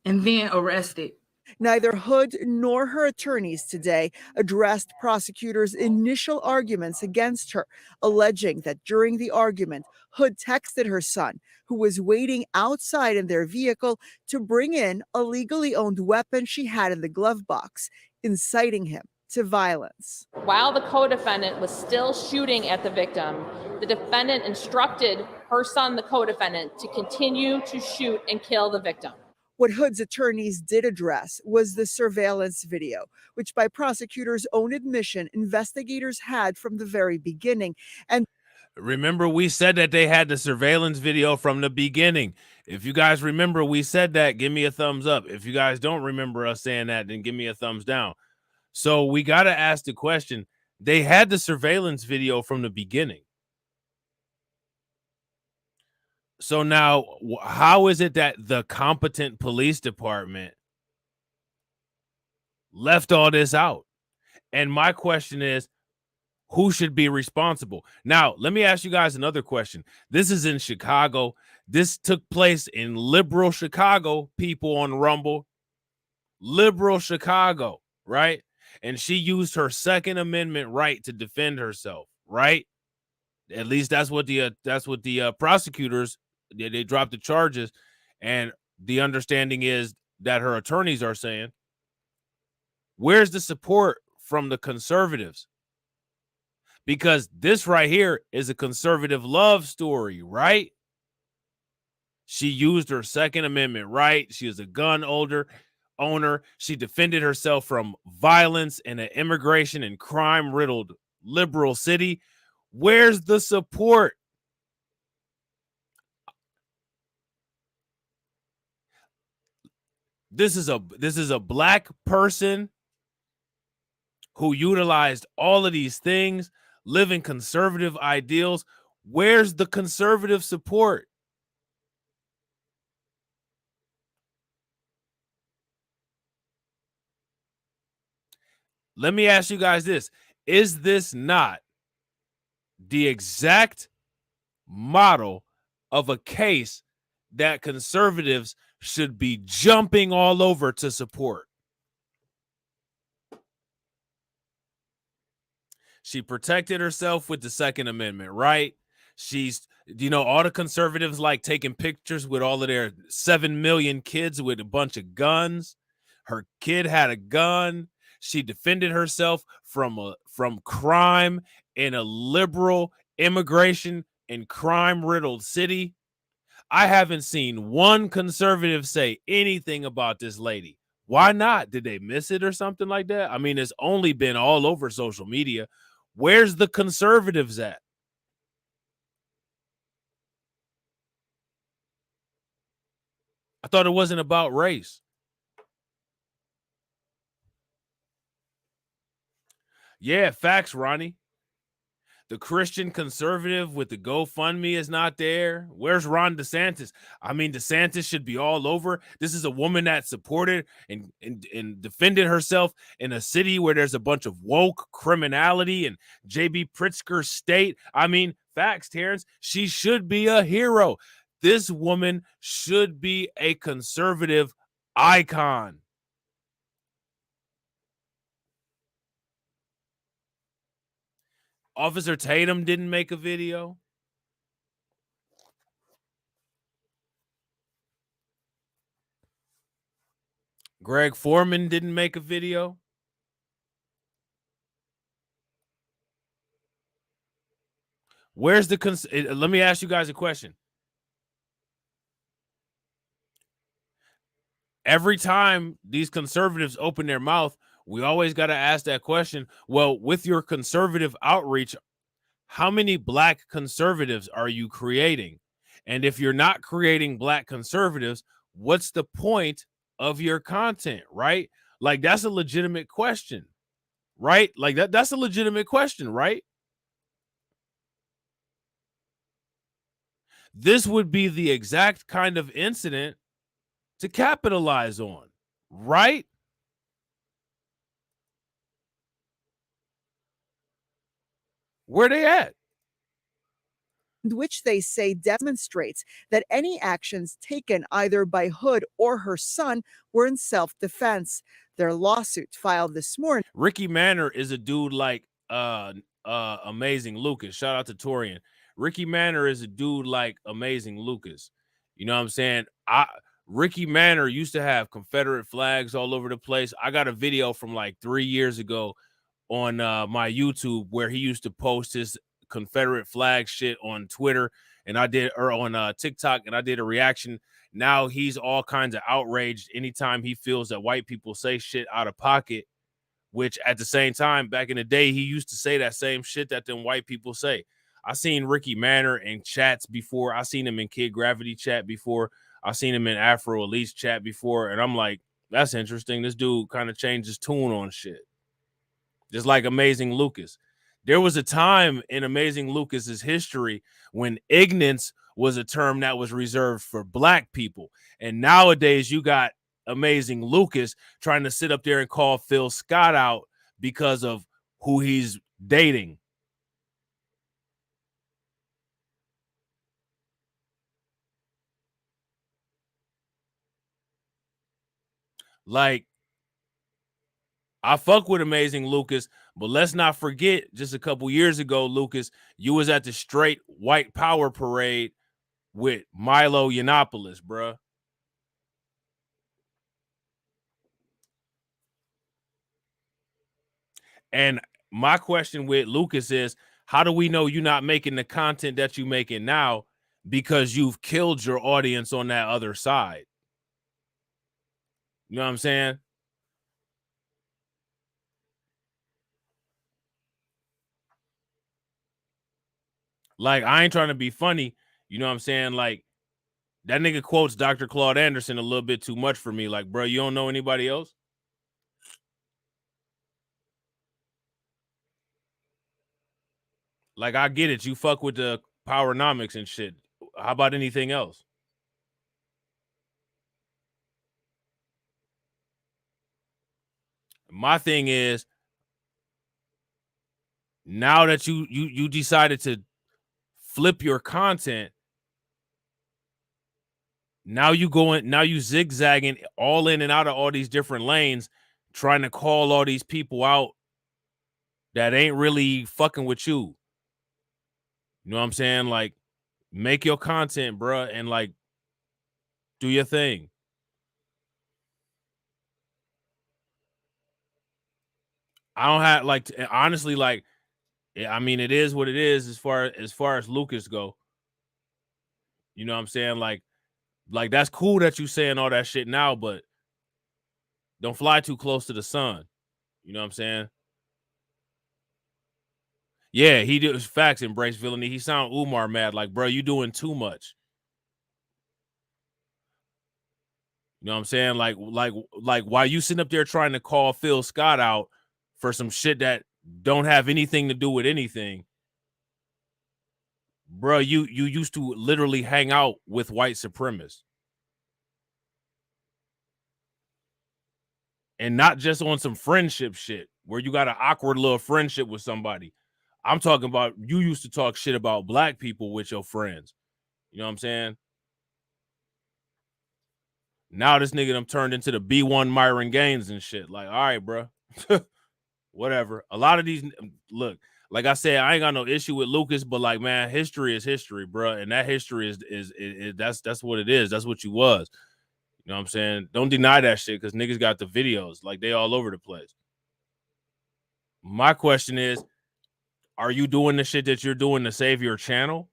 and then arrested. Neither Hood nor her attorneys today addressed prosecutors' initial arguments against her, alleging that during the argument, Hood texted her son, who was waiting outside in their vehicle, to bring in a legally owned weapon she had in the glove box, inciting him to violence. While the co-defendant was still shooting at the victim, the defendant instructed her son, the co-defendant, to continue to shoot and kill the victim. What Hood's attorneys did address was the surveillance video, which by prosecutors' own admission, investigators had from the very beginning. And remember, we said that they had the surveillance video from the beginning. If you guys remember, we said that, give me a thumbs up. If you guys don't remember us saying that, then give me a thumbs down. So we got to ask the question, they had the surveillance video from the beginning. So now, how is it that the competent police department left all this out? And my question is, who should be responsible? Now, let me ask you guys another question. This is in Chicago. This took place in liberal Chicago, people on Rumble. Liberal Chicago, right? And she used her Second Amendment right to defend herself, right? At least that's what the prosecutors, they dropped the charges, and the understanding is that her attorneys are saying. Where's the support from the conservatives? Because this right here is a conservative love story, right? She used her Second Amendment right. She is a gun owner. She defended herself from violence in an immigration and crime-riddled liberal city. Where's the support? This is a black person who utilized all of these things, living conservative ideals. Where's the conservative support? Let me ask you guys this. Is this not the exact model of a case that conservatives should be jumping all over to support? She protected herself with the Second Amendment, right? She's, all the conservatives like taking pictures with all of their 7 million kids with a bunch of guns. Her kid had a gun. She defended herself from crime in a liberal immigration and crime-riddled city. I haven't seen one conservative say anything about this lady. Why not? Did they miss it or something like that? I mean, it's only been all over social media. Where's the conservatives at? I thought it wasn't about race. Yeah, facts, Ronnie. The Christian conservative with the GoFundMe is not there. Where's Ron DeSantis? I mean, DeSantis should be all over. This is a woman that supported and defended herself in a city where there's a bunch of woke criminality and J.B. Pritzker state. I mean, facts, Terrence. She should be a hero. This woman should be a conservative icon. Officer Tatum didn't make a video. Greg Foreman didn't make a video. Where's the let me ask you guys a question. Every time these conservatives open their mouth, we always got to ask that question. Well, with your conservative outreach, how many black conservatives are you creating? And if you're not creating black conservatives, what's the point of your content, right? Like, that's a legitimate question, right? Like that's a legitimate question, right? This would be the exact kind of incident to capitalize on, right? Where they at? Which they say demonstrates that any actions taken either by Hood or her son were in self-defense. Their lawsuit filed this morning. Ricky Manor is a dude like Amazing Lucas. Shout out to Torian. Ricky Manor is a dude like Amazing Lucas. You know what I'm saying? Ricky Manor used to have Confederate flags all over the place. I got a video from like 3 years ago on my YouTube where he used to post his Confederate flag shit on Twitter, and I did, or on TikTok, and I did a reaction. Now he's all kinds of outraged anytime he feels that white people say shit out of pocket, which at the same time, back in the day, he used to say that same shit that them white people say. I seen Ricky Manor in chats before. I seen him in Kid Gravity chat before. I seen him in Afro Elite's chat before, and I'm like, that's interesting. This dude kind of changed his tune on shit. Just like Amazing Lucas. There was a time in Amazing Lucas's history when ignorance was a term that was reserved for black people. And nowadays you got Amazing Lucas trying to sit up there and call Phil Scott out because of who he's dating. Like, I fuck with Amazing Lucas, But let's not forget, just a couple years ago, Lucas, you was at the straight white power parade with Milo Yiannopoulos, bruh. And my question with Lucas is, how do we know you're not making the content that you're making now because you've killed your audience on that other side? You know what I'm saying? Like, I ain't trying to be funny. You know what I'm saying? Like, that nigga quotes Dr. Claude Anderson a little bit too much for me. Like, bro, you don't know anybody else? Like, I get it. You fuck with the powernomics and shit. How about anything else? My thing is, now that you decided to flip your content, now you zigzagging all in and out of all these different lanes, trying to call all these people out that ain't really fucking with you. You know what I'm saying? Like, make your content, bruh, and like, do your thing. I don't have, like, honestly, like, I mean, it is what it is as far as Lucas go. You know what I'm saying? Like that's cool that you saying all that shit now, but don't fly too close to the sun. You know what I'm saying? Yeah, he did facts. Embrace villainy. He sound Umar mad. Like, bro, you doing too much. You know what I'm saying? Like while you sitting up there trying to call Phil Scott out for some shit that don't have anything to do with anything, bro, you used to literally hang out with white supremacists. And not just on some friendship shit where you got an awkward little friendship with somebody. I'm talking about you used to talk shit about black people with your friends. You know what I'm saying? Now this nigga done turned into the B1 Myron Gaines and shit. Like, all right, bro. Whatever. A lot of these, look, like I said, I ain't got no issue with Lucas, but like, man, history is history, bro. And that history is that's what it is. That's what you was. You know what I'm saying? Don't deny that shit because niggas got the videos. Like, they all over the place. My question is, are you doing the shit that you're doing to save your channel?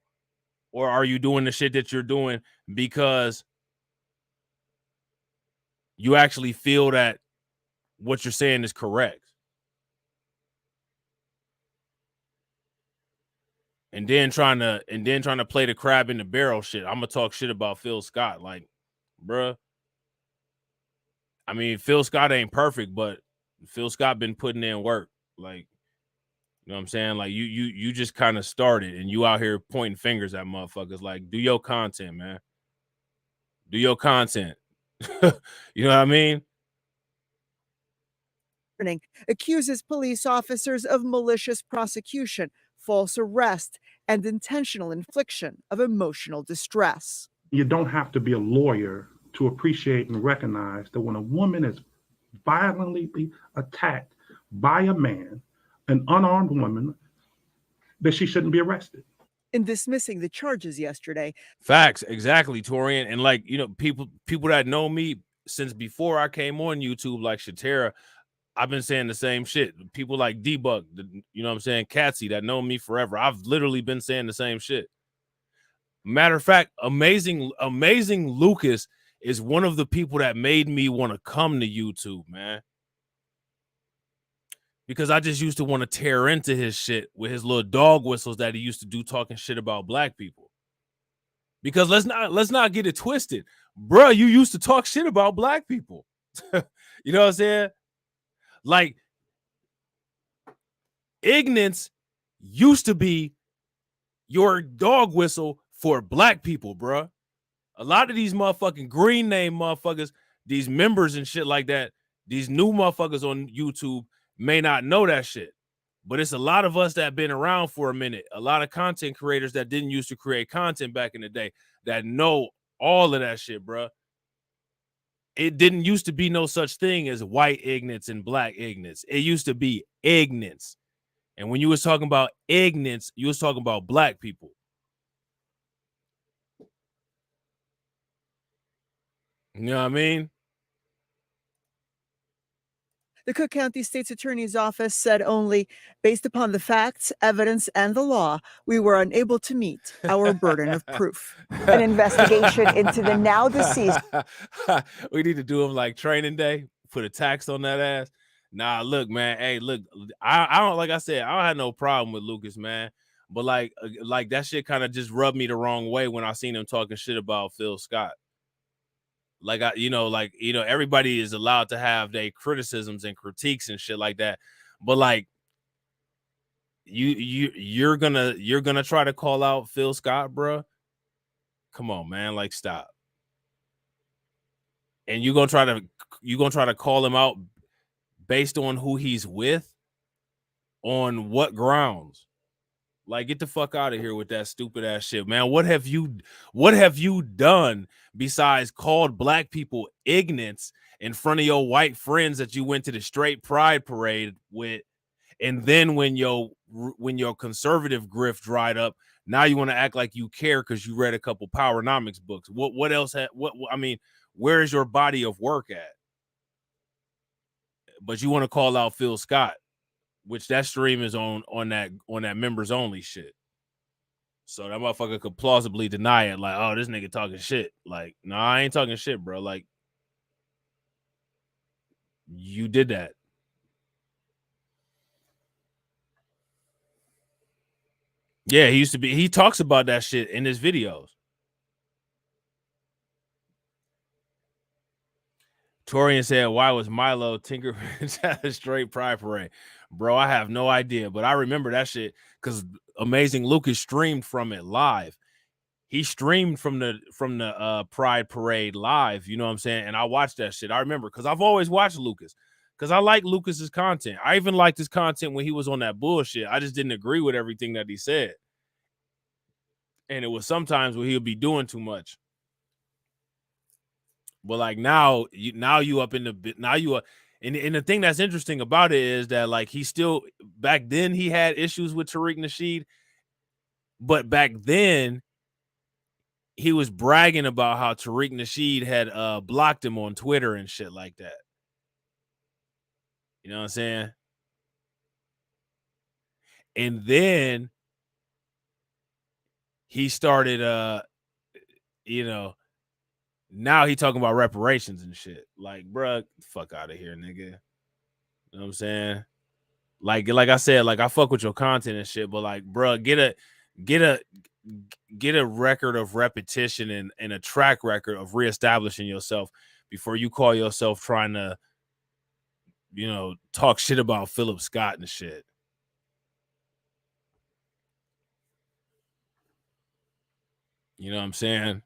Or are you doing the shit that you're doing because you actually feel that what you're saying is correct? And then trying to play the crab in the barrel shit. I'm gonna talk shit about Phil Scott. Like, bruh. I mean, Phil Scott ain't perfect, but Phil Scott been putting in work. Like, you know what I'm saying? Like, you just kind of started and you out here pointing fingers at motherfuckers. Like, do your content, man. Do your content. You know what I mean? Accuses police officers of malicious prosecution, false arrest, and intentional infliction of emotional distress. You don't have to be a lawyer to appreciate and recognize that when a woman is violently attacked by a man, an unarmed woman, that she shouldn't be arrested. In dismissing the charges yesterday. Facts, exactly, Torian. And like, you know, people that know me since before I came on YouTube, like Shatera, I've been saying the same shit. People like Debug, you know what I'm saying, Catsy, that know me forever. I've literally been saying the same shit. Matter of fact, amazing Lucas is one of the people that made me want to come to YouTube, man. Because I just used to want to tear into his shit with his little dog whistles that he used to do talking shit about black people. Because let's not get it twisted. Bruh, you used to talk shit about black people. You know what I'm saying? Like, ignorance used to be your dog whistle for black people, bruh. A lot of these motherfucking green name motherfuckers, these members and shit like that, these new motherfuckers on YouTube may not know that shit. But it's a lot of us that have been around for a minute. A lot of content creators that didn't used to create content back in the day that know all of that shit, bruh. It didn't used to be no such thing as white ignorance and black ignorance. It used to be ignorance. And when you was talking about ignorance, you was talking about black people. You know what I mean? The Cook County State's Attorney's Office said only, based upon the facts, evidence, and the law, we were unable to meet our burden of proof. An investigation into the now deceased. We need to do them like training day, put a tax on that ass. Nah, look, man. Hey, look, I don't, like I said, I don't have no problem with Lucas, man. But like that shit kind of just rubbed me the wrong way when I seen him talking shit about Phil Scott. Like everybody is allowed to have their criticisms and critiques and shit like that, but like you're gonna try to call out Phil Scott, bro. Come on, man, like stop. And you're gonna try to call him out based on who he's with, on what grounds? Like, get the fuck out of here with that stupid ass shit, man. What have you done besides called black people ignorance in front of your white friends that you went to the straight pride parade with? And then when your conservative grift dried up, now you want to act like you care because you read a couple Powernomics books. What else? I mean, where is your body of work at? But you want to call out Phil Scott, which that stream is on that members only shit. So that motherfucker could plausibly deny it, like, oh, this nigga talking shit. Like, no, I ain't talking shit, bro. Like, you did that. Yeah, he talks about that shit in his videos. Torian said, why was Milo Tinkerbell at a straight pride parade? Bro, I have no idea, but I remember that shit because Amazing Lucas streamed from it live. He streamed from the pride parade live, you know what I'm saying? And I watched that shit. I remember because I've always watched Lucas because I like Lucas's content. I even liked his content when he was on that bullshit. I just didn't agree with everything that he said. And it was sometimes where he'll be doing too much. But like now you up in the now you are, and the thing that's interesting about it is that like he still back then he had issues with Tariq Nasheed, but back then he was bragging about how Tariq Nasheed had blocked him on Twitter and shit like that. You know what I'm saying? And then he started now he talking about reparations and shit. Like, bruh, fuck out of here, nigga. You know what I'm saying? Like I said, like I fuck with your content and shit, but like, bruh, get a record of repetition and a track record of reestablishing yourself before you call yourself trying to, talk shit about Philip Scott and shit. You know what I'm saying?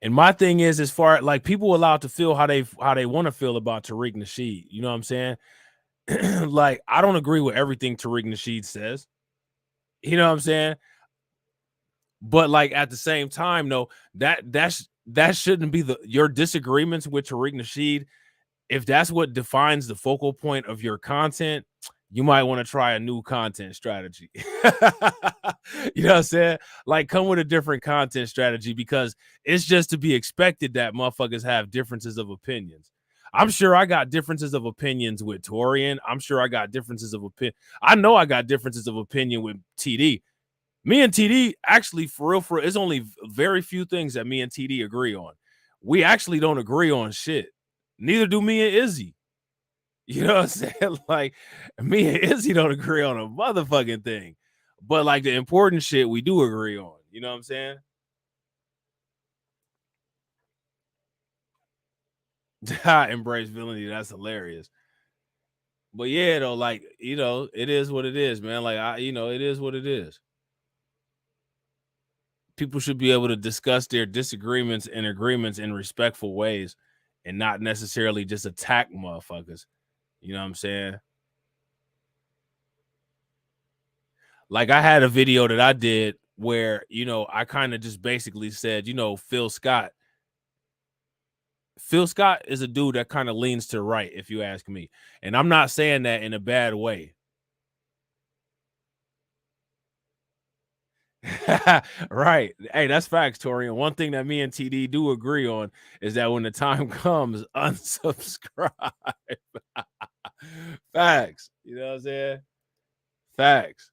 And my thing is, as far like people allowed to feel how they want to feel about Tariq Nasheed. You know what I'm saying? Like, I don't agree with everything Tariq Nasheed says. You know what I'm saying? But like at the same time, though, that shouldn't be your disagreements with Tariq Nasheed. If that's what defines the focal point of your content, you might want to try a new content strategy. You know what I'm saying? Like, come with a different content strategy, because it's just to be expected that motherfuckers have differences of opinions. I'm sure I got differences of opinions with Torian. I'm sure I got differences of opinion. I know I got differences of opinion with TD. Me and TD, actually, for real, it's only very few things that me and TD agree on. We actually don't agree on shit. Neither do me and Izzy. You know what I'm saying? Like, me and Izzy don't agree on a motherfucking thing. But like the important shit we do agree on. You know what I'm saying? Embrace villainy. That's hilarious. But yeah, though, like, it is what it is, man. Like, it is what it is. People should be able to discuss their disagreements and agreements in respectful ways and not necessarily just attack motherfuckers. You know what I'm saying? Like, I had a video that I did where, I kind of just basically said, Phil Scott Phil Scott is a dude that kind of leans to the right, if you ask me. And I'm not saying that in a bad way. Right. Hey, that's facts, Tori. And one thing that me and TD do agree on is that when the time comes, unsubscribe. Facts. You know what I'm saying? Facts.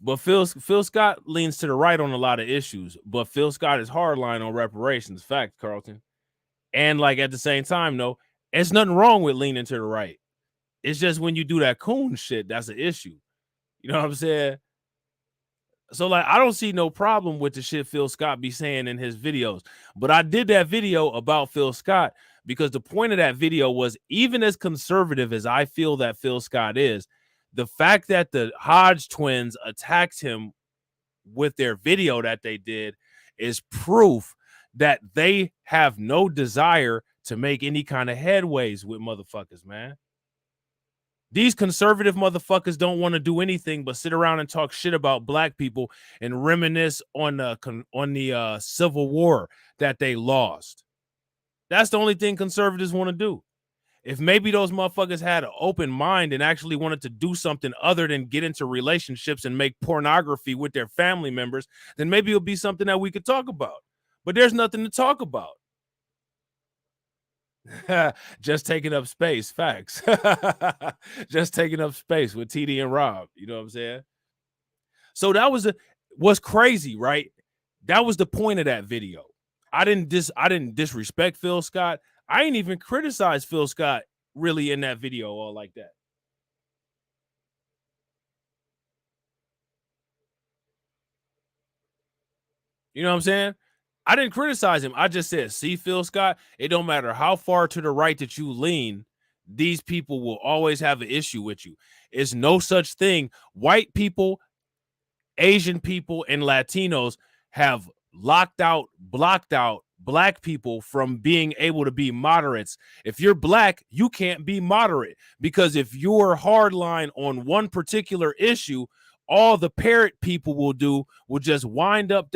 But Phil Scott leans to the right on a lot of issues, but Phil Scott is hardline on reparations. Fact, Carlton. And like at the same time, though, there's nothing wrong with leaning to the right. It's just when you do that coon shit, that's an issue. You know what I'm saying? So, like, I don't see no problem with the shit Phil Scott be saying in his videos. But I did that video about Phil Scott because the point of that video was, even as conservative as I feel that Phil Scott is, the fact that the Hodge twins attacked him with their video that they did is proof that they have no desire to make any kind of headways with motherfuckers, man. These conservative motherfuckers don't want to do anything but sit around and talk shit about black people and reminisce on the Civil War that they lost. That's the only thing conservatives want to do. If maybe those motherfuckers had an open mind and actually wanted to do something other than get into relationships and make pornography with their family members, then maybe it'll be something that we could talk about. But there's nothing to talk about. Just taking up space. Facts. Just taking up space with TD and Rob. You know what I'm saying? So that was what's crazy, right? That was the point of that video. I didn't disrespect Phil Scott. I ain't even criticize Phil Scott really in that video all like that. You know what I'm saying? I didn't criticize him. I just said, see, Phil Scott, it don't matter how far to the right that you lean, these people will always have an issue with you. It's no such thing. White people, Asian people, and Latinos have blocked out black people from being able to be moderates. If you're black, you can't be moderate, because if you're hardline on one particular issue, all the parrot people will do will just wind up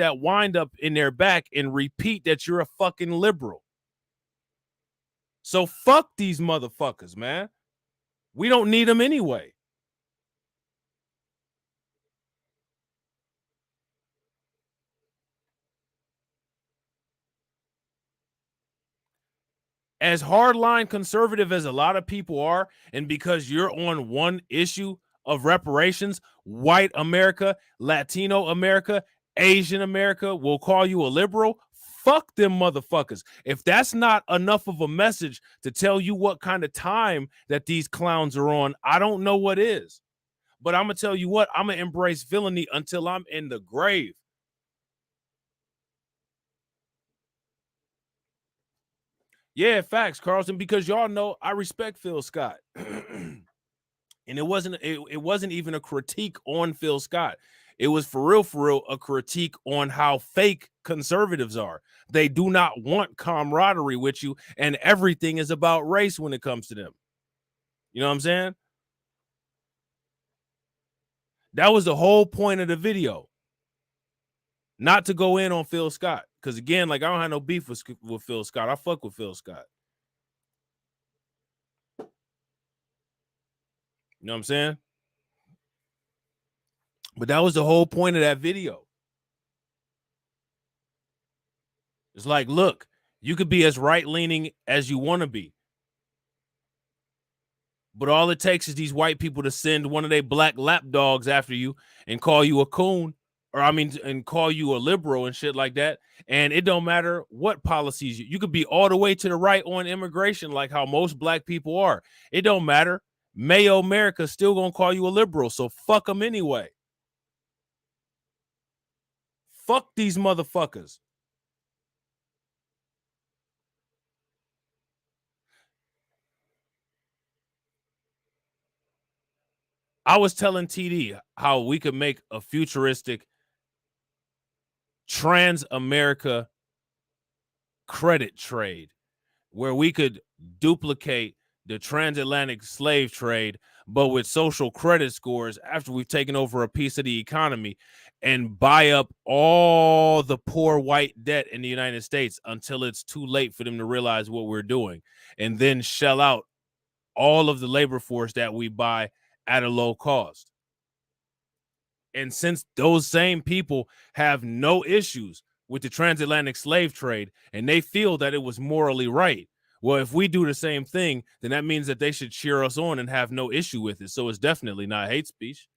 in their back and repeat that you're a fucking liberal. So fuck these motherfuckers, man. We don't need them anyway. As hardline conservative as a lot of people are, and because you're on one issue of reparations, white America, Latino America, Asian America will call you a liberal. Fuck them motherfuckers. If that's not enough of a message to tell you what kind of time that these clowns are on, I don't know what is. But I'm going to tell you what, I'm going to embrace villainy until I'm in the grave. Yeah, facts, Carlson, because y'all know I respect Phil Scott. And it wasn't even a critique on Phil Scott. It was for real, a critique on how fake conservatives are. They do not want camaraderie with you, and everything is about race when it comes to them. You know what I'm saying? That was the whole point of the video. Not to go in on Phil Scott. Because again, like, I don't have no beef with Phil Scott. I fuck with Phil Scott. You know what I'm saying? But that was the whole point of that video. It's like, look, you could be as right-leaning as you want to be. But all it takes is these white people to send one of their black lapdogs after you and call you a coon, and call you a liberal and shit like that. And it don't matter what policies you could be all the way to the right on immigration, like how most black people are. It don't matter. Mayo America still gonna call you a liberal, so fuck them anyway. Fuck these motherfuckers. I was telling TD how we could make a futuristic trans-America credit trade where we could duplicate the transatlantic slave trade, but with social credit scores after we've taken over a piece of the economy and buy up all the poor white debt in the United States until it's too late for them to realize what we're doing, and then shell out all of the labor force that we buy at a low cost. And since those same people have no issues with the transatlantic slave trade and they feel that it was morally right, well, if we do the same thing, then that means that they should cheer us on and have no issue with it. So it's definitely not hate speech.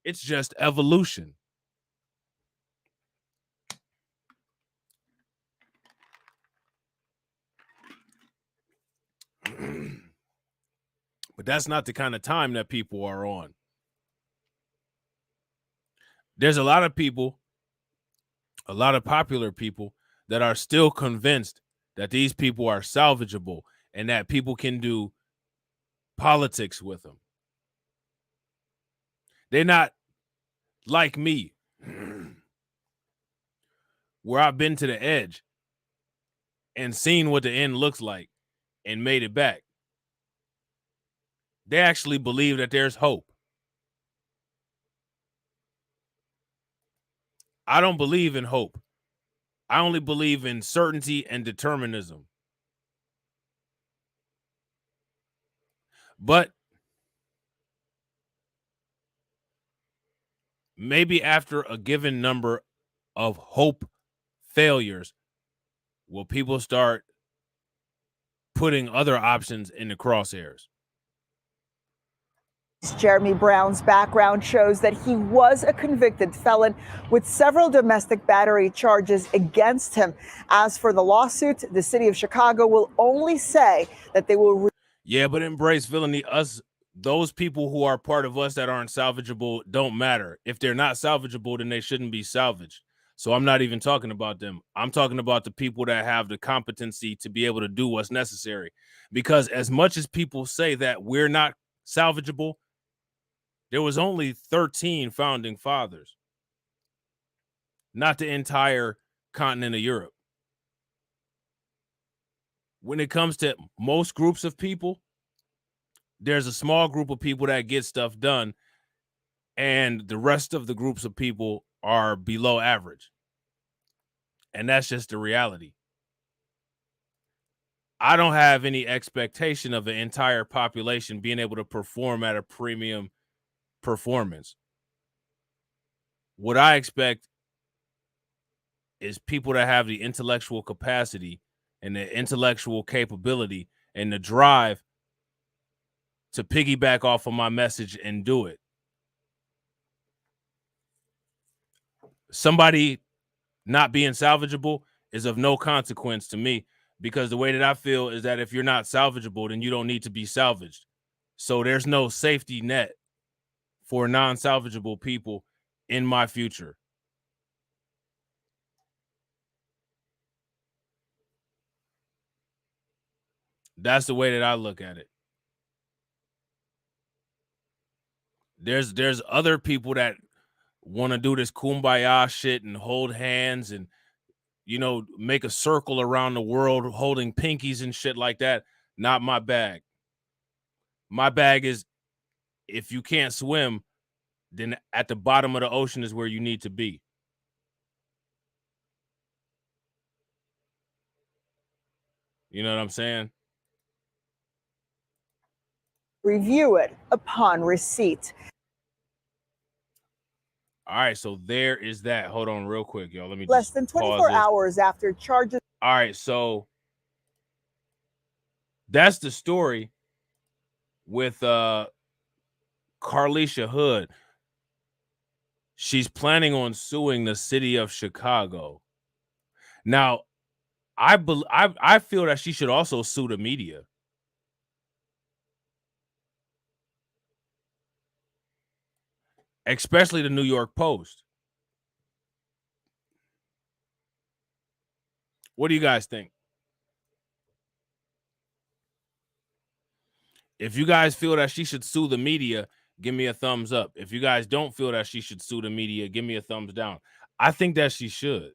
It's just evolution. But that's not the kind of time that people are on. There's a lot of people, a lot of popular people that are still convinced that these people are salvageable and that people can do politics with them. They're not like me, where I've been to the edge and seen what the end looks like and made it back. They actually believe that there's hope. I don't believe in hope. I only believe in certainty and determinism. But maybe after a given number of hope failures, will people start putting other options in the crosshairs? Jeremy Brown's background shows that he was a convicted felon with several domestic battery charges against him. As for the lawsuit, the city of Chicago will only say that they will. Yeah, but embrace villainy. Those people who are part of us that aren't salvageable don't matter. If they're not salvageable, then they shouldn't be salvaged. So I'm not even talking about them. I'm talking about the people that have the competency to be able to do what's necessary. Because as much as people say that we're not salvageable, there was only 13 founding fathers, not the entire continent of Europe. When it comes to most groups of people, there's a small group of people that get stuff done, and the rest of the groups of people are below average. And that's just the reality. I don't have any expectation of an entire population being able to perform at a premium performance. What I expect is people that have the intellectual capacity and the intellectual capability and the drive to piggyback off of my message and do it. Somebody not being salvageable is of no consequence to me, because the way that I feel is that if you're not salvageable, then you don't need to be salvaged. So there's no safety net for non-salvageable people in my future. That's the way that I look at it. There's other people that want to do this kumbaya shit and hold hands and, you know, make a circle around the world holding pinkies and shit like that. Not my bag. My bag is, if you can't swim, then at the bottom of the ocean is where you need to be. You know what I'm saying? Review it upon receipt. All right, so there is that. Hold on real quick, y'all. Let me Less just than pause 24 this. hours after charges. All right, so that's the story with Carlisha Hood. She's planning on suing the city of Chicago. Now, I feel that she should also sue the media. Especially the New York Post. What do you guys think? If you guys feel that she should sue the media, give me a thumbs up. If you guys don't feel that she should sue the media, give me a thumbs down. I think that she should.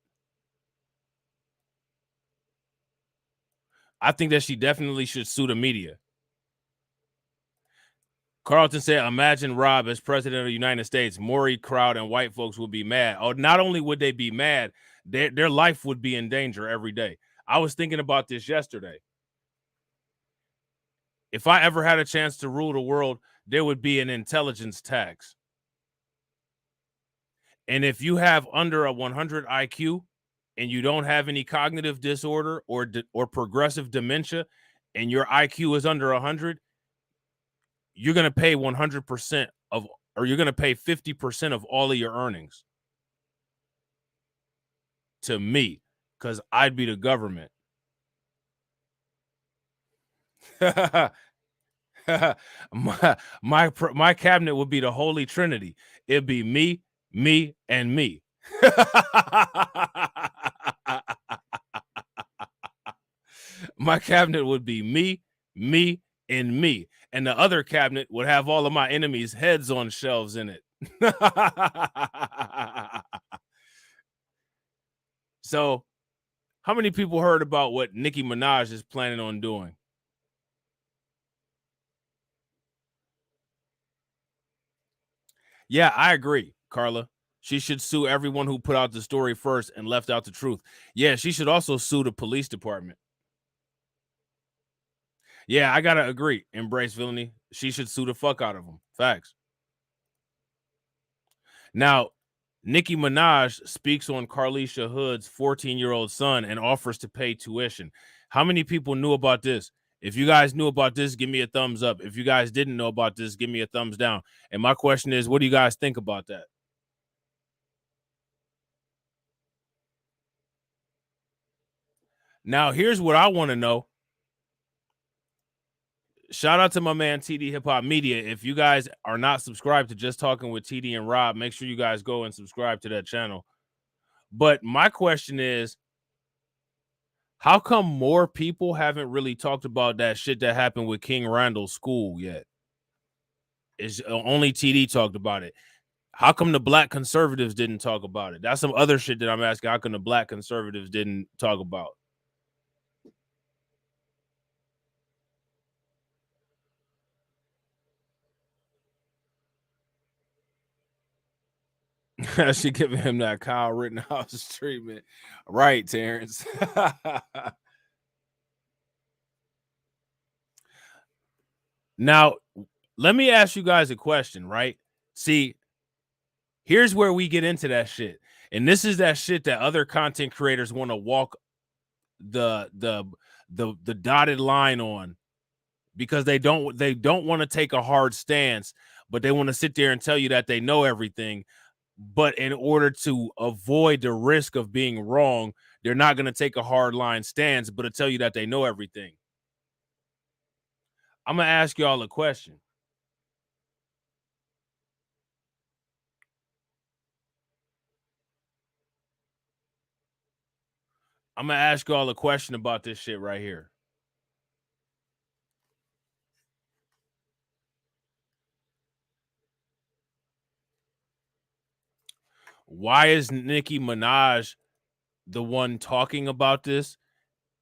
I think that she definitely should sue the media. Carlton said, imagine Rob as president of the United States. Maury, crowd, and white folks would be mad. Oh, not only would they be mad, their life would be in danger every day. I was thinking about this yesterday. If I ever had a chance to rule the world, there would be an intelligence tax. And if you have under a 100 IQ and you don't have any cognitive disorder or progressive dementia and your IQ is under 100, you're going to pay 100% of, or you're going to pay 50% of all of your earnings to me, because I'd be the government. my cabinet would be the Holy Trinity. It'd be me, and me. My cabinet would be me, and me. And the other cabinet would have all of my enemies' heads on shelves in it. So, how many people heard about what Nicki Minaj is planning on doing? Yeah, I agree, Carla. She should sue everyone who put out the story first and left out the truth. Yeah, she should also sue the police department. Yeah, I gotta agree. Embrace villainy. She should sue the fuck out of them. Facts. Now, Nicki Minaj speaks on Carlisha Hood's 14-year-old son and offers to pay tuition. How many people knew about this? If you guys knew about this, give me a thumbs up. If you guys didn't know about this, give me a thumbs down. And my question is, what do you guys think about that? Now, here's what I want to know. Shout out to my man TD Hip Hop Media. If you guys are not subscribed to Just Talking with TD and Rob, make sure you guys go and subscribe to that channel. But my question is, how come more people haven't really talked about that shit that happened with King Randall's school yet? Is only TD talked about it. How come the black conservatives didn't talk about it? That's some other shit that I'm asking. How come the black conservatives didn't talk about? She giving him that Kyle Rittenhouse treatment. Right, Terrence. Now, let me ask you guys a question, right? See, here's where we get into that shit. And this is that shit that other content creators want to walk the dotted line on, because they don't want to take a hard stance, but they want to sit there and tell you that they know everything. But in order to avoid the risk of being wrong, they're not going to take a hard line stance, but to tell you that they know everything. I'm going to ask y'all a question. I'm going to ask y'all a question about this shit right here. Why is Nicki Minaj the one talking about this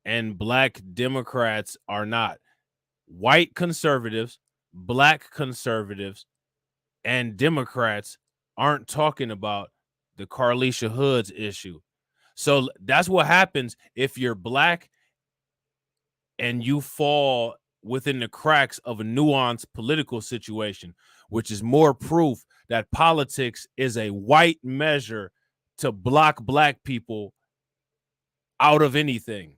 and black Democrats are not? White conservatives, black conservatives, and Democrats aren't talking about the Carlisha Hoods issue. So that's what happens if you're black and you fall within the cracks of a nuanced political situation, which is more proof that politics is a white measure to block black people out of anything.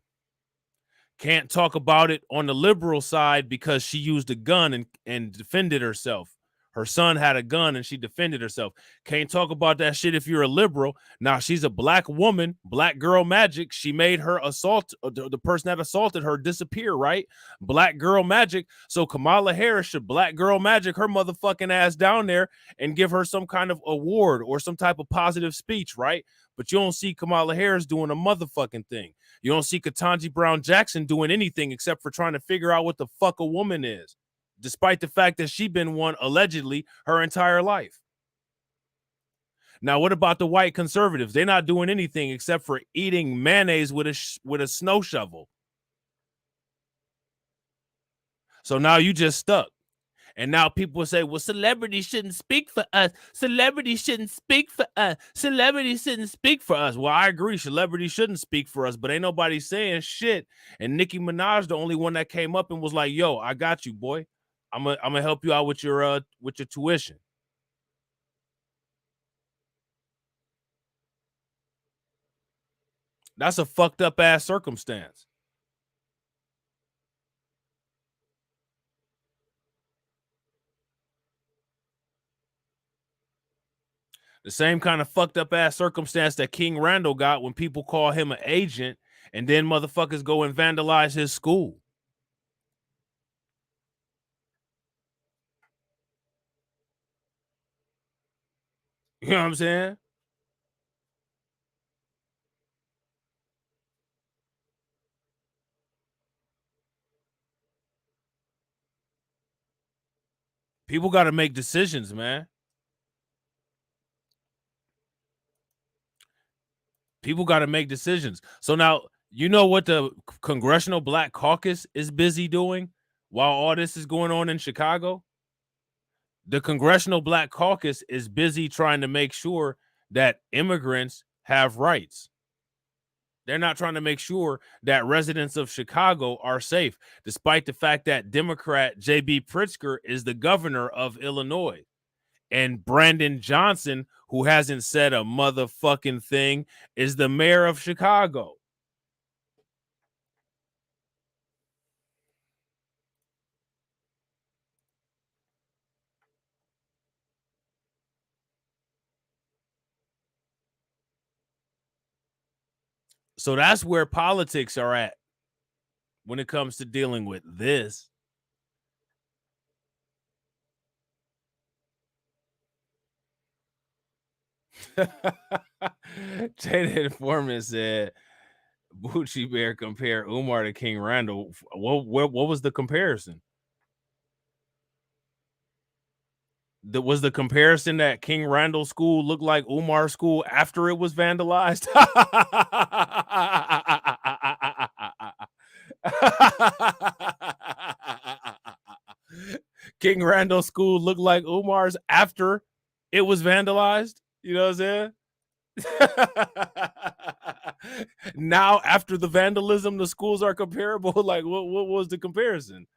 Can't talk about it on the liberal side because she used a gun and defended herself. Her son had a gun and she defended herself. Can't talk about that shit if you're a liberal. Now, she's a black woman, black girl magic. She made her assault, the person that assaulted her, disappear, right? Black girl magic. So Kamala Harris should black girl magic her motherfucking ass down there and give her some kind of award or some type of positive speech, right? But you don't see Kamala Harris doing a motherfucking thing. You don't see Ketanji Brown Jackson doing anything except for trying to figure out what the fuck a woman is, despite the fact that she's been one allegedly her entire life. Now, what about the white conservatives? They're not doing anything except for eating mayonnaise with a snow shovel. So now you just stuck. And now people say, well, celebrities shouldn't speak for us. Celebrities shouldn't speak for us. Celebrities shouldn't speak for us. Well, I agree. Celebrities shouldn't speak for us, but ain't nobody saying shit. And Nicki Minaj, the only one that came up and was like, yo, I got you, boy. I'm gonna help you out with your tuition. That's a fucked up ass circumstance. The same kind of fucked up ass circumstance that King Randall got when people call him an agent and then motherfuckers go and vandalize his school. You know what I'm saying? People got to make decisions, man. People got to make decisions. So now, you know what the Congressional Black Caucus is busy doing while all this is going on in Chicago? The Congressional Black Caucus is busy trying to make sure that immigrants have rights. They're not trying to make sure that residents of Chicago are safe, despite the fact that Democrat J.B. Pritzker is the governor of Illinois. And Brandon Johnson, who hasn't said a motherfucking thing, is the mayor of Chicago. So that's where politics are at when it comes to dealing with this. Jada Informant said, Bucci Bear compare Umar to King Randall. What was the comparison? Was the comparison that King Randall School looked like Umar School after it was vandalized? King Randall School looked like Umar's after it was vandalized? You know what I'm saying? Now, after the vandalism, the schools are comparable. Like, what was the comparison?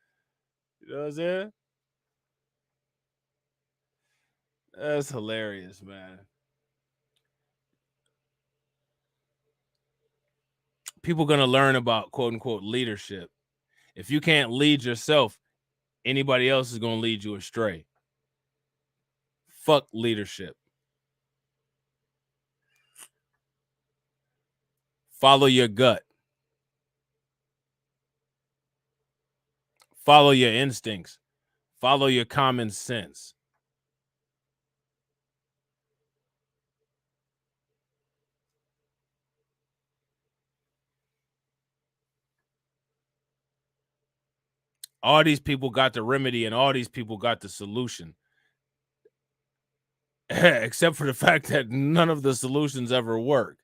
You know what I'm saying? That's hilarious, man. People gonna learn about quote unquote leadership. If you can't lead yourself, anybody else is gonna lead you astray. Fuck leadership. Follow your gut. Follow your instincts. Follow your common sense. All these people got the remedy and all these people got the solution. Except for the fact that none of the solutions ever work.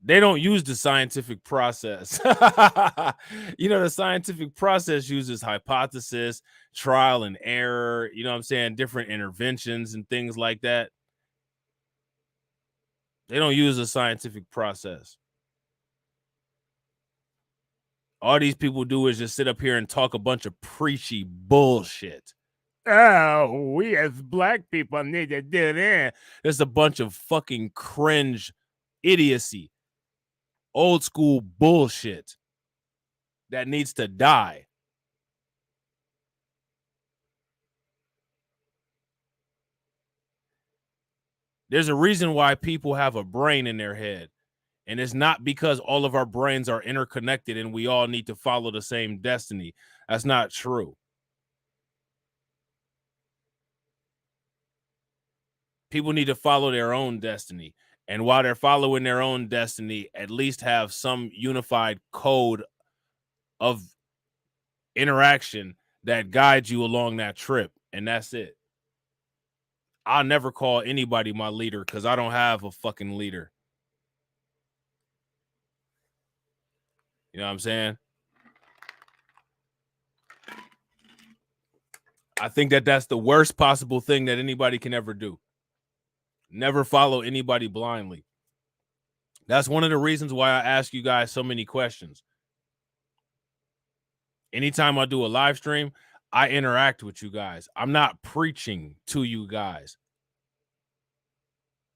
They don't use the scientific process. You know, the scientific process uses hypothesis, trial and error, you know what I'm saying, different interventions and things like that. They don't use a scientific process. All these people do is just sit up here and talk a bunch of preachy bullshit. Oh, we as black people need to do that. There's a bunch of fucking cringe idiocy, old school bullshit that needs to die. There's a reason why people have a brain in their head. And it's not because all of our brains are interconnected and we all need to follow the same destiny. That's not true. People need to follow their own destiny. And while they're following their own destiny, at least have some unified code of interaction that guides you along that trip. And that's it. I'll never call anybody my leader because I don't have a fucking leader. You know what I'm saying? I think that that's the worst possible thing that anybody can ever do. Never follow anybody blindly. That's one of the reasons why I ask you guys so many questions. Anytime I do a live stream, I interact with you guys. I'm not preaching to you guys.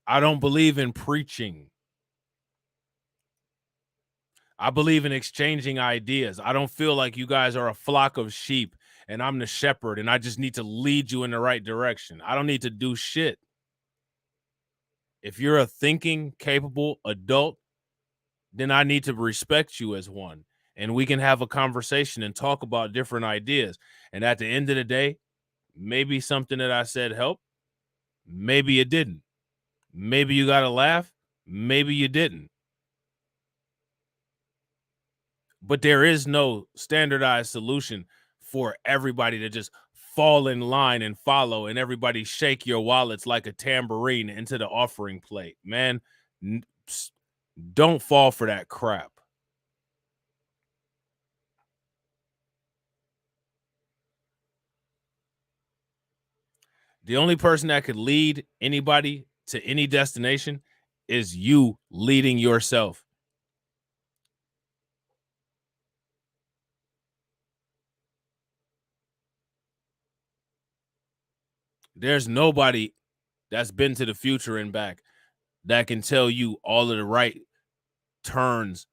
I don't believe in preaching. I believe in exchanging ideas. I don't feel like you guys are a flock of sheep and I'm the shepherd and I just need to lead you in the right direction. I don't need to do shit. If you're a thinking, capable adult, then I need to respect you as one. And we can have a conversation and talk about different ideas. And at the end of the day, maybe something that I said helped. Maybe it didn't. Maybe you got a laugh. Maybe you didn't. But there is no standardized solution for everybody to just fall in line and follow and everybody shake your wallets like a tambourine into the offering plate. Man, don't fall for that crap. The only person that could lead anybody to any destination is you leading yourself. There's nobody that's been to the future and back that can tell you all of the right turns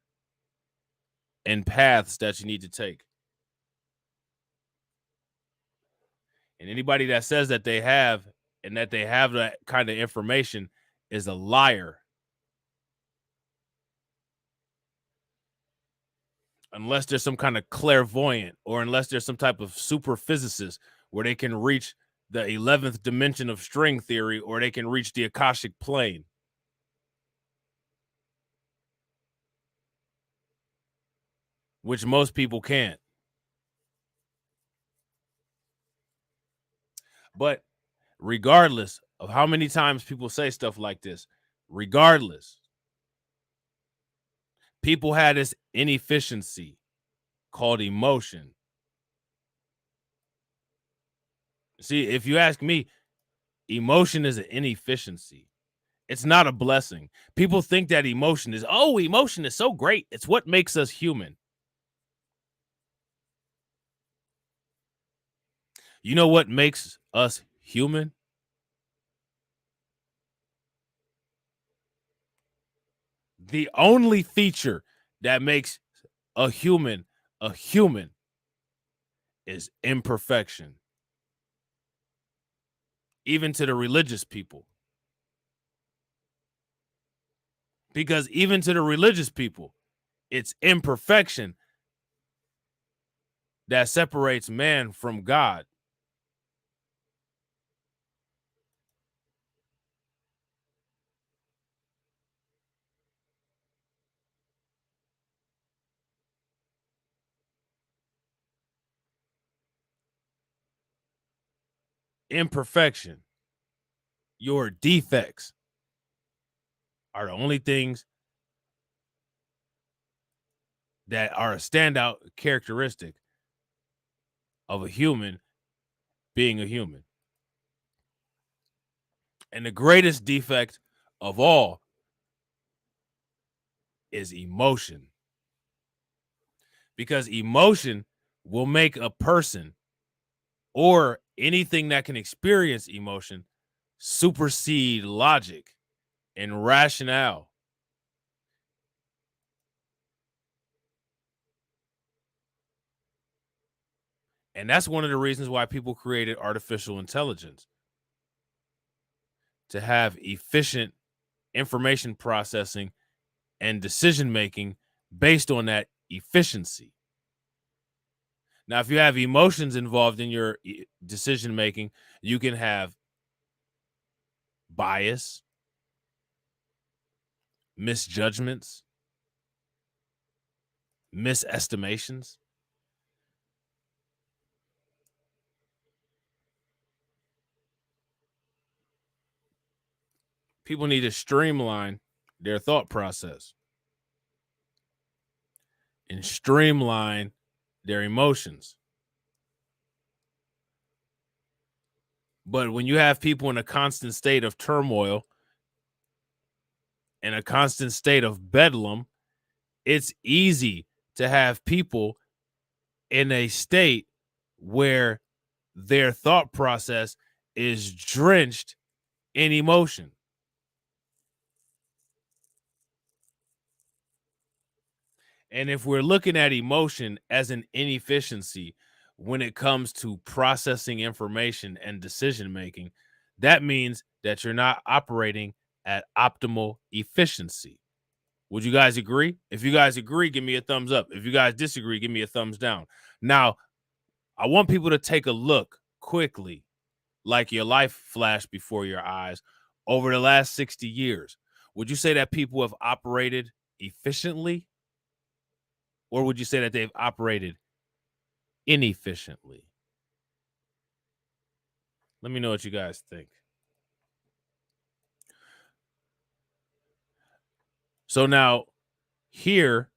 and paths that you need to take. And anybody that says that they have and that they have that kind of information is a liar. Unless there's some kind of clairvoyant or unless there's some type of super physicist where they can reach the 11th dimension of string theory or they can reach the Akashic plane. Which most people can't. But regardless of how many times people say stuff like this, regardless, people had this inefficiency called emotion. See, if you ask me, emotion is an inefficiency. It's not a blessing. People think that emotion is so great. It's what makes us human. You know what makes us human? The only feature that makes a human is imperfection. Even to the religious people. Because even to the religious people, it's imperfection that separates man from God. Imperfection, your defects are the only things that are a standout characteristic of a human being a human. And the greatest defect of all is emotion. Because emotion will make a person or anything that can experience emotion supersede logic and rationale. And that's one of the reasons why people created artificial intelligence. To have efficient information processing and decision making based on that efficiency. Now, if you have emotions involved in your decision making, you can have bias, misjudgments, misestimations. People need to streamline their thought process and streamline their emotions. But when you have people in a constant state of turmoil and a constant state of bedlam, it's easy to have people in a state where their thought process is drenched in emotion. And if we're looking at emotion as an inefficiency when it comes to processing information and decision making, that means that you're not operating at optimal efficiency. Would you guys agree? If you guys agree, give me a thumbs up. If you guys disagree, give me a thumbs down. Now, I want people to take a look quickly, like your life flashed before your eyes over the last 60 years. Would you say that people have operated efficiently? Or would you say that they've operated inefficiently? Let me know what you guys think. So now here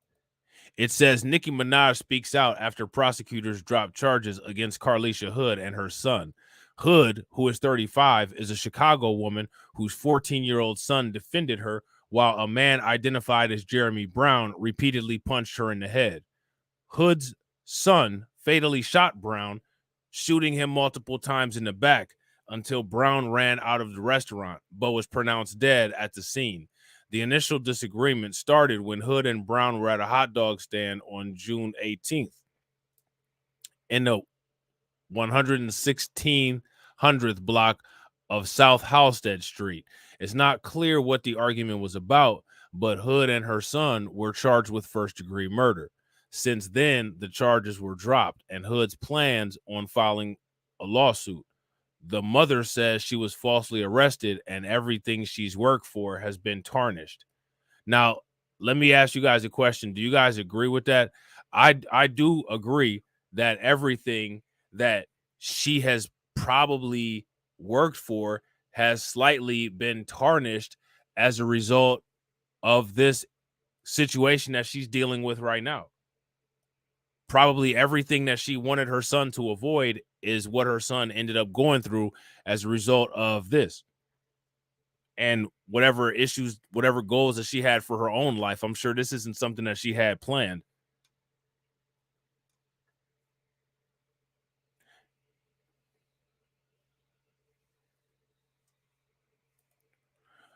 it says Nicki Minaj speaks out after prosecutors drop charges against Carlisha Hood and her son. Hood, who is 35, is a Chicago woman whose 14-year-old son defended her while a man identified as Jeremy Brown repeatedly punched her in the head. Hood's son fatally shot Brown, shooting him multiple times in the back until Brown ran out of the restaurant, but was pronounced dead at the scene. The initial disagreement started when Hood and Brown were at a hot dog stand on June 18th in the 11600th block of South Halstead Street. It's not clear what the argument was about, but Hood and her son were charged with first-degree murder. Since then, the charges were dropped, and Hood's plans on filing a lawsuit. The mother says she was falsely arrested and everything she's worked for has been tarnished. Now, let me ask you guys a question. Do you guys agree with that? I do agree that everything that she has probably worked for has slightly been tarnished as a result of this situation that she's dealing with right now. Probably everything that she wanted her son to avoid is what her son ended up going through as a result of this. And whatever issues, whatever goals that she had for her own life, I'm sure this isn't something that she had planned.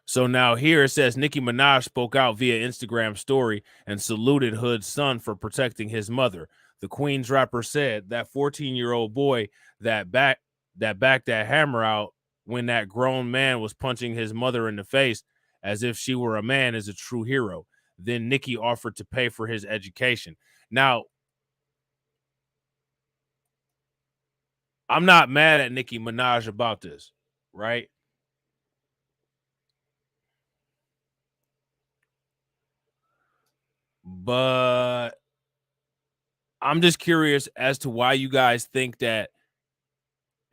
So now here it says Nicki Minaj spoke out via Instagram story and saluted Hood's son for protecting his mother. The Queens rapper said that 14-year-old boy that backed that hammer out when that grown man was punching his mother in the face as if she were a man is a true hero. Then Nicki offered to pay for his education. Now, I'm not mad at Nicki Minaj about this, right? But I'm just curious as to why you guys think that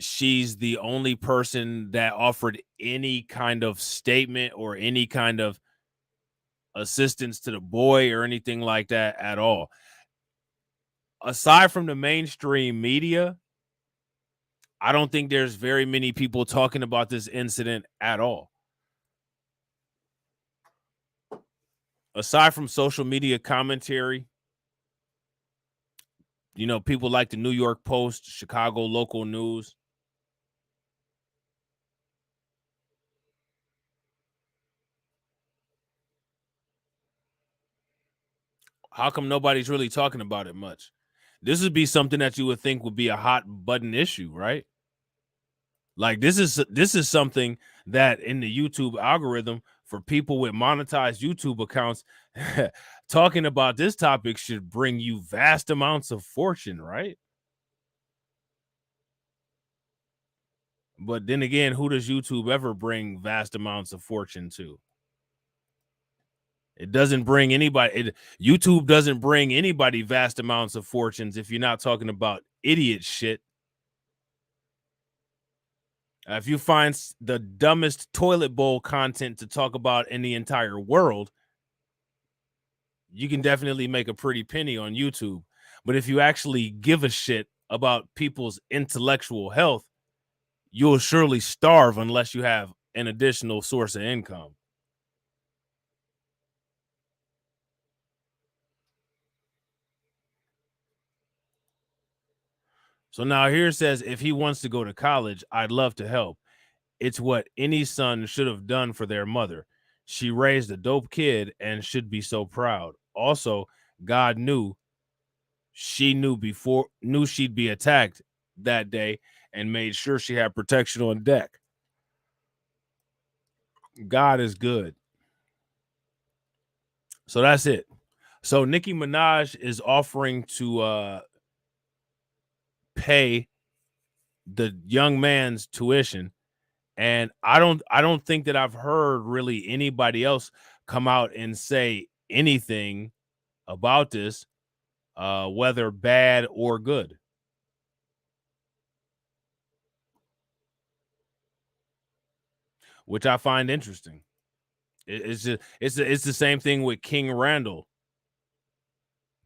she's the only person that offered any kind of statement or any kind of assistance to the boy or anything like that at all. Aside from the mainstream media, I don't think there's very many people talking about this incident at all. Aside from social media commentary, you know, people like the New York Post, Chicago local news. How come nobody's really talking about it much? This would be something that you would think would be a hot button issue, right? Like this is something that in the YouTube algorithm for people with monetized YouTube accounts, talking about this topic should bring you vast amounts of fortune, right? But then again, who does YouTube ever bring vast amounts of fortune to? It doesn't bring anybody. YouTube doesn't bring anybody vast amounts of fortunes if you're not talking about idiot shit. If you find the dumbest toilet bowl content to talk about in the entire world, you can definitely make a pretty penny on YouTube. But if you actually give a shit about people's intellectual health, you'll surely starve unless you have an additional source of income. So now here it says, if he wants to go to college, I'd love to help. It's what any son should have done for their mother. She raised a dope kid and should be so proud. Also, God knew she'd be attacked that day and made sure she had protection on deck. God is good. So that's it. So Nicki Minaj is offering to pay the young man's tuition, and I don't think that I've heard really anybody else come out and say anything about this, whether bad or good. Which I find interesting. It's the same thing with King Randall.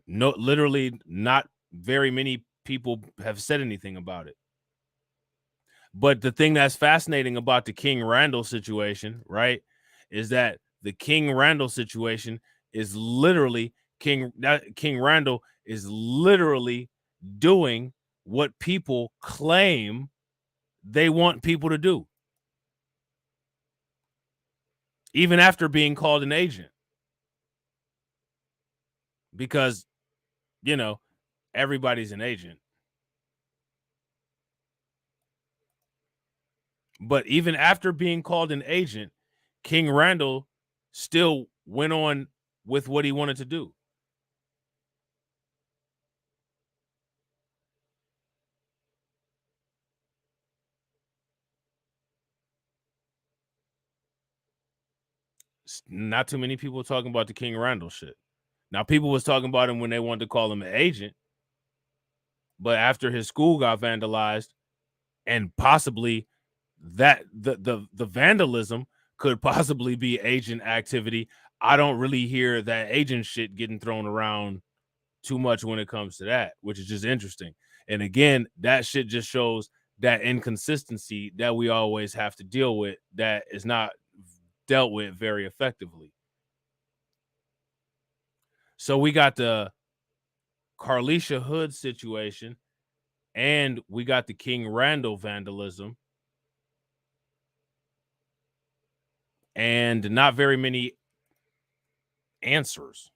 No, literally not very many people have said anything about it. But the thing that's fascinating about the King Randall situation, right, is that the King Randall situation is literally King Randall is literally doing what people claim they want people to do, even after being called an agent. Because, you know, everybody's an agent. But even after being called an agent, King Randall still went on with what he wanted to do. Not too many people talking about the King Randall shit. Now, people was talking about him when they wanted to call him an agent, but after his school got vandalized, and possibly that the vandalism could possibly be agent activity, I don't really hear that agent shit getting thrown around too much when it comes to that, which is just interesting. And again, that shit just shows that inconsistency that we always have to deal with, that is not dealt with very effectively. So we got the Carlisha Hood situation, and we got the King Randall vandalism, and not very many answers.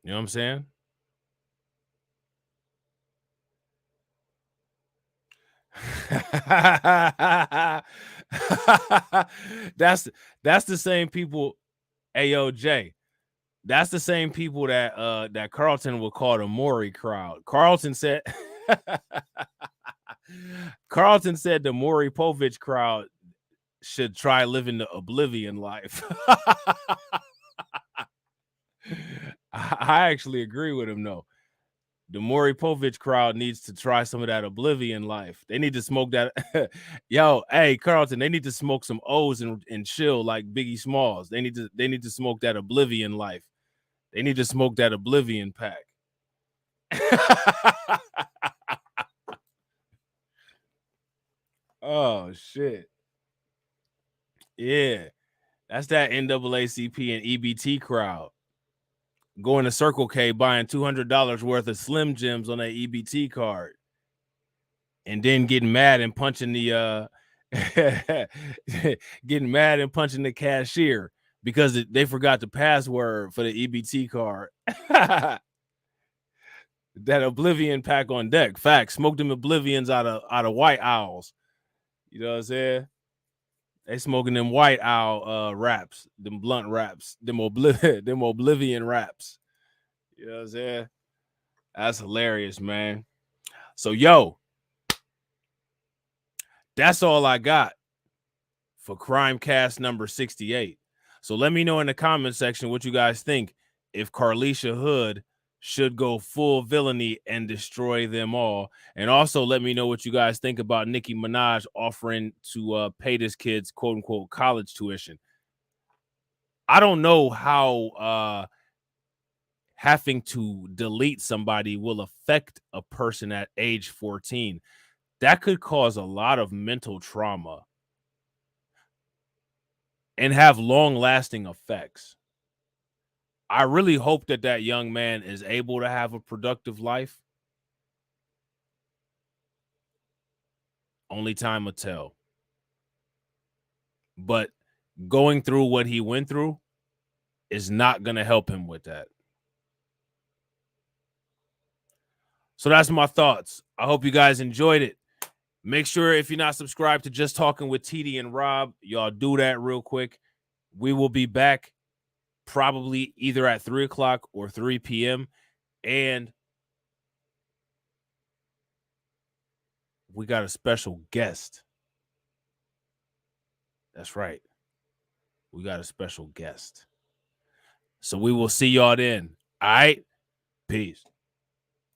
You know what I'm saying? that's the same people. AOJ. That's the same people that Carlton would call the Maury crowd. Carlton said the Maury Povich crowd should try living the oblivion life. I actually agree with him, though. The Maury Povich crowd needs to try some of that oblivion life. They need to smoke that. Yo, hey, Carlton, they need to smoke some O's and chill like Biggie Smalls. They need to smoke that oblivion life. They need to smoke that oblivion pack. Oh, shit. Yeah. That's that NAACP and EBT crowd. Going to Circle K, buying $200 worth of Slim Jims on that EBT card, and then getting mad and punching the cashier because they forgot the password for the EBT card. That oblivion pack on deck. Facts. Smoke them oblivions out of White Owls. You know what I'm saying? They smoking them White Owl wraps, them blunt wraps, them oblivion wraps. You know what I'm saying? That's hilarious, man. So, yo, that's all I got for CrimeCast number 68. So let me know in the comment section what you guys think, if Carlisha Hood should go full villainy and destroy them all. And also let me know what you guys think about Nicki Minaj offering to pay this kid's quote unquote college tuition. I don't know how having to delete somebody will affect a person at age 14. That could cause a lot of mental trauma and have long-lasting effects. I really hope that that young man is able to have a productive life. Only time will tell. But going through what he went through is not going to help him with that. So that's my thoughts. I hope you guys enjoyed it. Make sure if you're not subscribed to Just Talking with TD and Rob, y'all do that real quick. We will be back probably either at 3 o'clock or 3 p.m. And we got a special guest. That's right. We got a special guest. So we will see y'all then. All right. Peace.